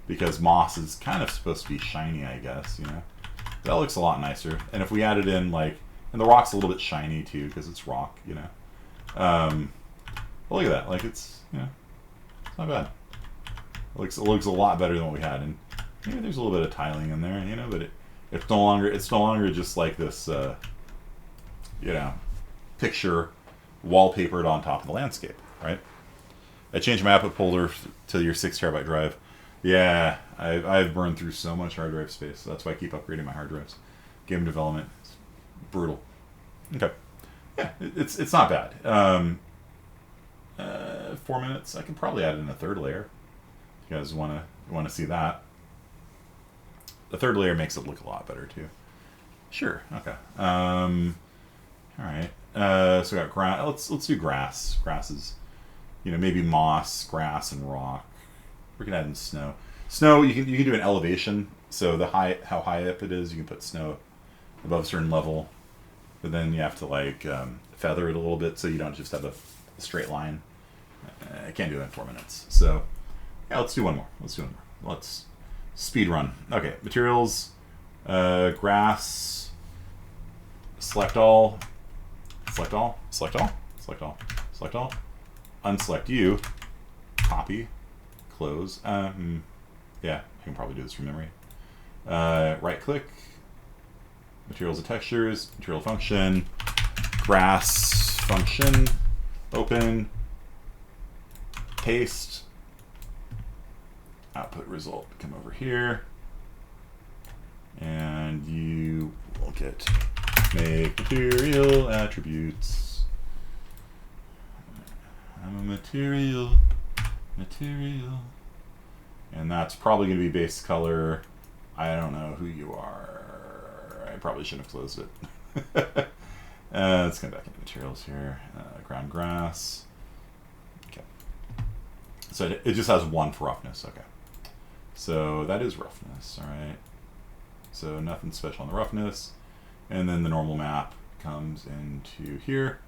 A: because moss is kind of supposed to be shiny, I guess, you know. That looks a lot nicer. And if we added in, like, and the rock's a little bit shiny too because it's rock, you know. But look at that. Like, it's, you know, it's not bad. It looks a lot better than what we had. And maybe there's a little bit of tiling in there, you know, but it's no longer just like this, you know, picture wallpapered on top of the landscape, right? I changed my output folder to your 6 terabyte drive. Yeah, I've burned through so much hard drive space. So that's why I keep upgrading my hard drives. Game development, it's brutal. Okay, yeah, it's not bad. 4 minutes. I can probably add in a third layer. If you guys want to see that. The third layer makes it look a lot better too. Sure. Okay. All right. So we got grass. Let's do grass. Grass is, you know, maybe moss, grass, and rock. We can add in snow. Snow, you can do an elevation. So how high up it is, you can put snow above a certain level. But then you have to like feather it a little bit so you don't just have a straight line. I can't do that in 4 minutes. So Yeah, let's do one more. Let's speed run. Okay, materials, grass, select all, select all, select all, select all, select all, unselect you, copy, close. Yeah, I can probably do this from memory. Right click, materials and textures, material function, grass function, open, paste, output result, come over here, and you will get make material attributes. I'm a material, and that's probably going to be base color. I don't know who you are. I probably shouldn't have closed it. Let's come back into materials here. Ground grass. Okay. So it just has one for roughness. Okay. So that is roughness. All right. So nothing special on the roughness. And then the normal map comes into here.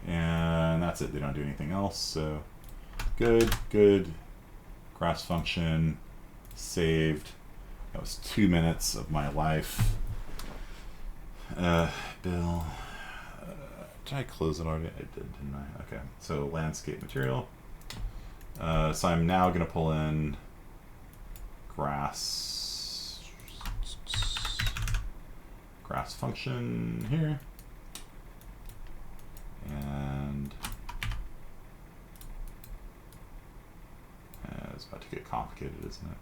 A: And that's it. They don't do anything else. So good. Grass function. Saved. That was 2 minutes of my life. Bill. Did I close it already? I did, didn't I? Okay. So landscape material. So I'm now going to pull in grass function here. And it's about to get complicated, isn't it?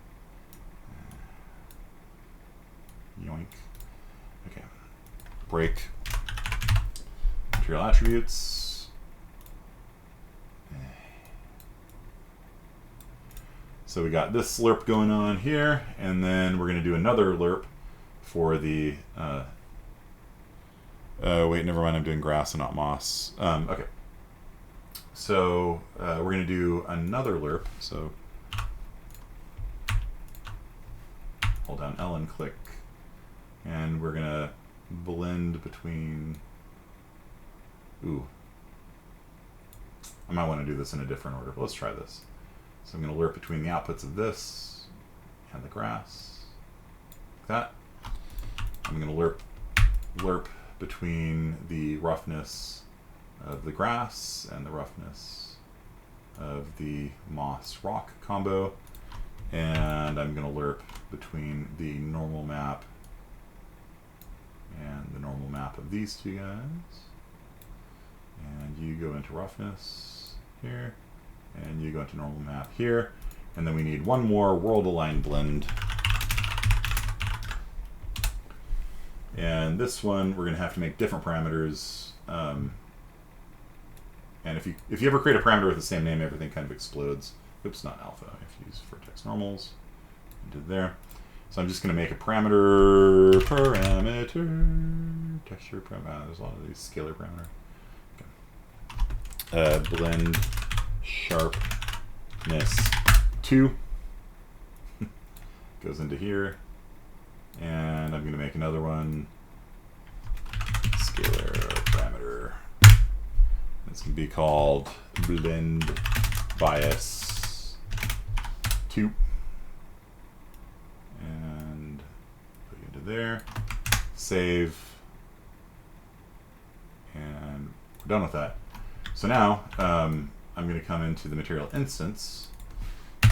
A: Yoink. Okay. Break. Material attributes. So we got this lerp going on here, and then we're going to do another lerp for the wait, never mind, I'm doing grass and not moss. Okay. So we're going to do another lerp. So hold down L and click. And we're going to blend between... Ooh. I might want to do this in a different order, but let's try this. So I'm going to lerp between the outputs of this and the grass. Like that. I'm going to lerp between the roughness of the grass and the roughness of the moss rock combo. And I'm going to lerp between the normal map and the normal map of these two guys. And you go into roughness here, and you go into normal map here. And then we need one more world aligned blend. And this one we're going to have to make different parameters. And if you ever create a parameter with the same name, everything kind of explodes. Oops, not alpha. I have to use vertex normals. I did there. So I'm just going to make a parameter, texture parameter. There's a lot of these scalar parameter. Okay. Blend sharpness 2 goes into here, and I'm going to make another one, scalar parameter. It's going to be called blend bias 2. And put it into there, save, and we're done with that. So now I'm going to come into the material instance,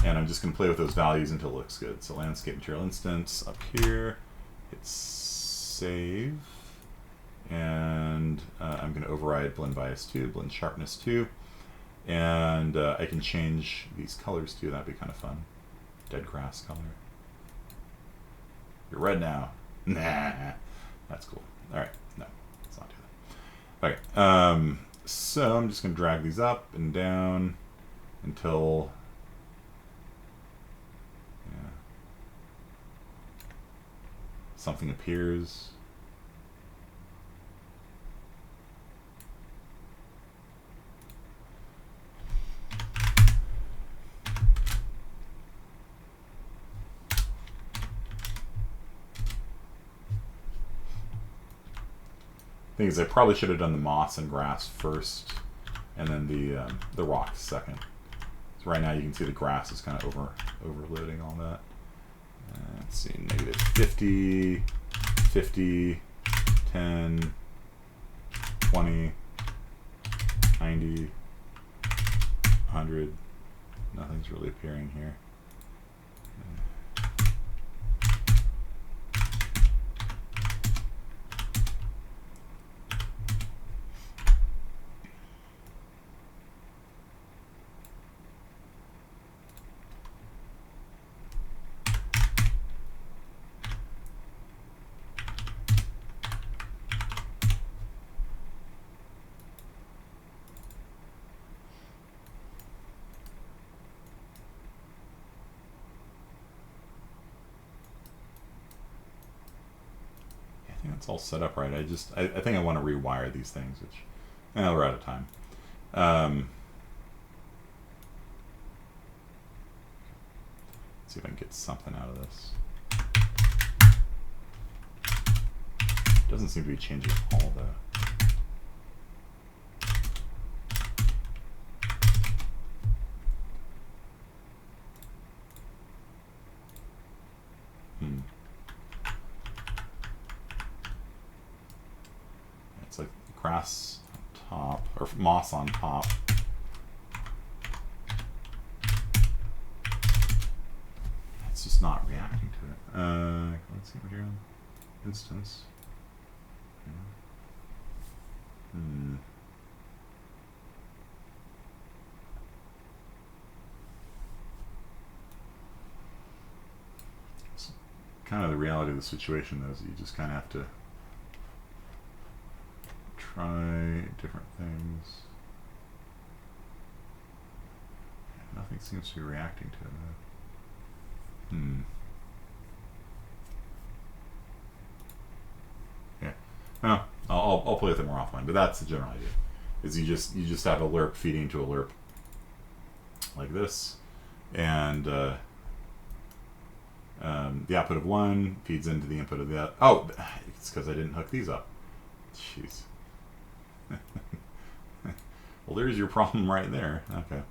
A: and I'm just going to play with those values until it looks good. So landscape material instance up here, hit save, and I'm going to override blend bias 2, blend sharpness 2, and I can change these colors too. That'd be kind of fun. Dead grass color. You're red now. Nah, that's cool. All right, no, let's not do that. Okay, so I'm just going to drag these up and down until something appears. Thing is, I probably should have done the moss and grass first, and then the rocks second. So right now you can see the grass is kind of overloading all that. Let's see, negative 50, 50, 10, 20, 90, 100. Nothing's really appearing here. I think it's all set up right. I think I want to rewire these things, which we're out of time. Let's see if I can get something out of this. Doesn't seem to be changing all the. It's like grass on top, or moss on top. It's just not reacting to it. Let's see what you're on. Instance. It's kind of the reality of the situation, though, is you just kind of have to try different things. Nothing seems to be reacting to it, though. Yeah. Well, I'll play with it more offline, but that's the general idea. Is you just have a lerp feeding to a lerp like this, and the output of one feeds into the input of the other. Oh, it's because I didn't hook these up. Jeez. Well, there's your problem right there. Okay.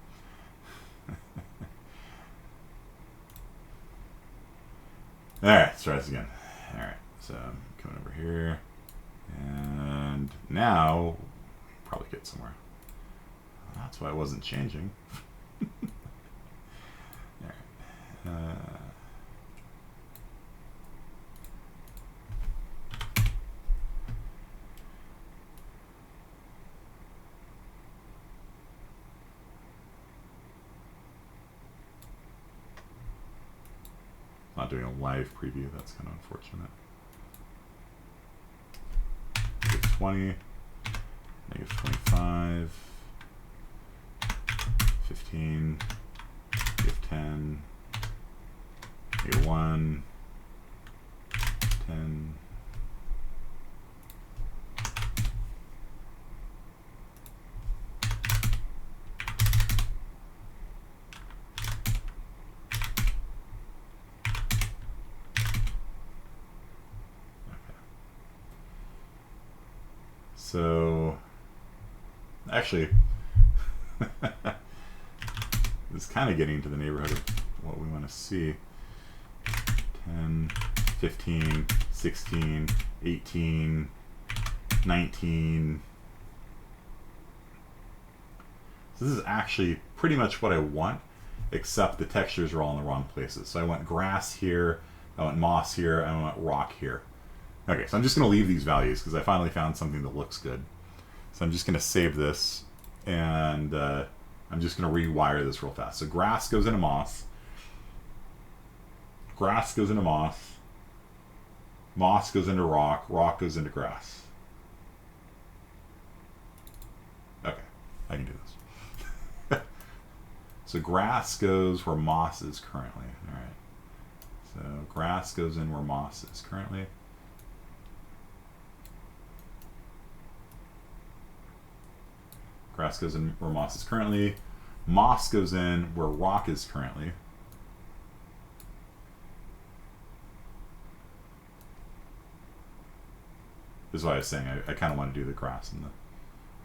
A: Alright, let's try this again. Alright, so I'm coming over here. And now, probably get somewhere. That's why I wasn't changing. Alright. Not doing a live preview, that's kind of unfortunate. Negative 20, negative 25, 15, negative 10, negative 1, 10, so, actually, it's kind of getting to the neighborhood of what we want to see. 10, 15, 16, 18, 19. So this is actually pretty much what I want, except the textures are all in the wrong places. So I want grass here, I want moss here, I want rock here. Okay, so I'm just going to leave these values because I finally found something that looks good. So I'm just going to save this, and I'm just going to rewire this real fast. So grass goes into moss. Grass goes into moss. Moss goes into rock. Rock goes into grass. Okay, I can do this. So grass goes where moss is currently. All right. So grass goes in where moss is currently. Grass goes in where moss is currently. Moss goes in where rock is currently. This is why I was saying I kind of want to do the grass and the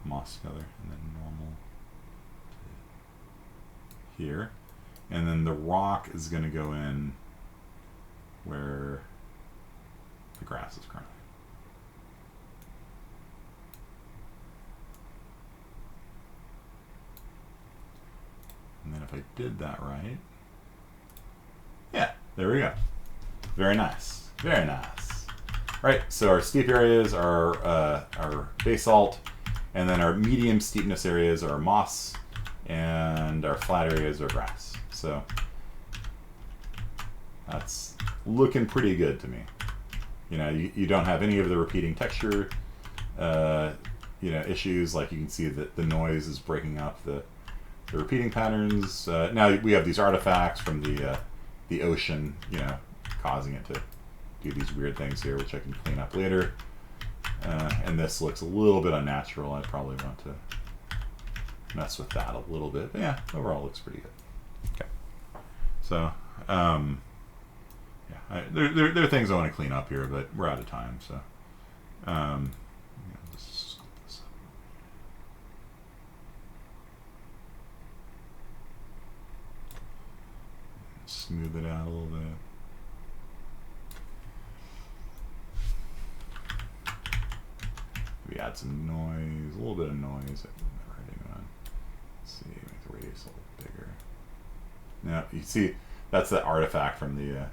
A: moss together, and then normal here. And then the rock is going to go in where the grass is currently. And then if I did that right, yeah, there we go. Very nice. Very nice. Right, so our steep areas are our basalt, and then our medium steepness areas are moss, and our flat areas are grass. So that's looking pretty good to me. You know, you don't have any of the repeating texture issues. Like you can see that the noise is breaking up the repeating patterns. Now we have these artifacts from the ocean, causing it to do these weird things here, which I can clean up later. And this looks a little bit unnatural. I probably want to mess with that a little bit. But yeah, overall it looks pretty good. Okay. So, there are things I want to clean up here, but we're out of time. So, let's scoop this up. Smooth it out a little bit. We add some noise, a little bit of noise. Let's see, make the radius a little bigger. Now you see that's the artifact from the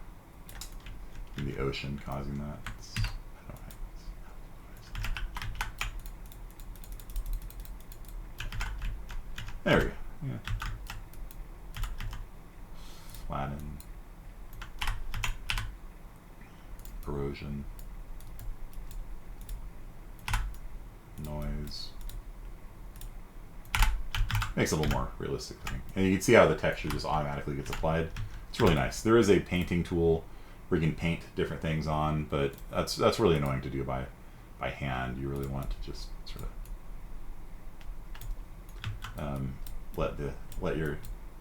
A: ocean causing that. There we go. Yeah. Flatten. Erosion. Noise. Makes it a little more realistic looking. And you can see how the texture just automatically gets applied. It's really nice. There is a painting tool where you can paint different things on, but that's really annoying to do by hand. You really want to just sort of let your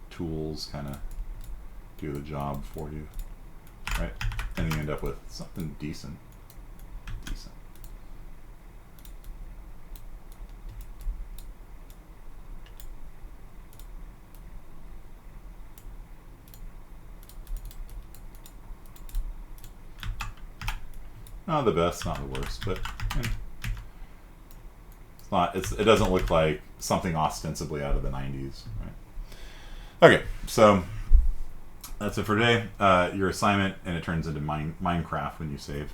A: tools kind of do the job for you, right? And you end up with something decent. Not the best, not the worst, but it's not. It doesn't look like something ostensibly out of the '90s, right? Okay, so that's it for today. Your assignment, and it turns into Minecraft when you save.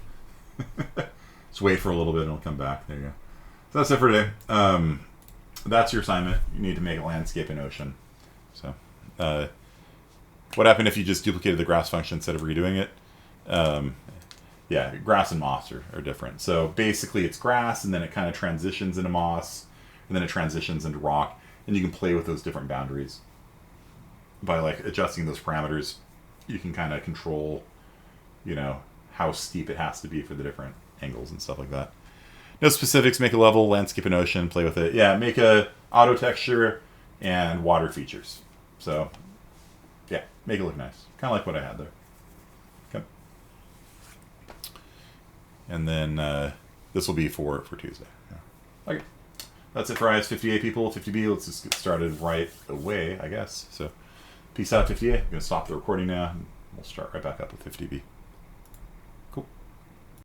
A: Just wait for a little bit, and it'll come back. There you go. So that's it for today. That's your assignment. You need to make a landscape and ocean. So, what happened if you just duplicated the grass function instead of redoing it? Yeah, grass and moss are different. So basically it's grass, and then it kind of transitions into moss, and then it transitions into rock, and you can play with those different boundaries. By like adjusting those parameters, you can kind of control, how steep it has to be for the different angles and stuff like that. No specifics, make a level, landscape and ocean, play with it. Yeah, make a auto texture and water features. So, yeah, make it look nice. Kind of like what I had there. And then this will be for Tuesday. Yeah. Okay. That's it for IS-50A, people. 50B, let's just get started right away, I guess. So, peace out, 50A. I'm going to stop the recording now, and we'll start right back up with 50B.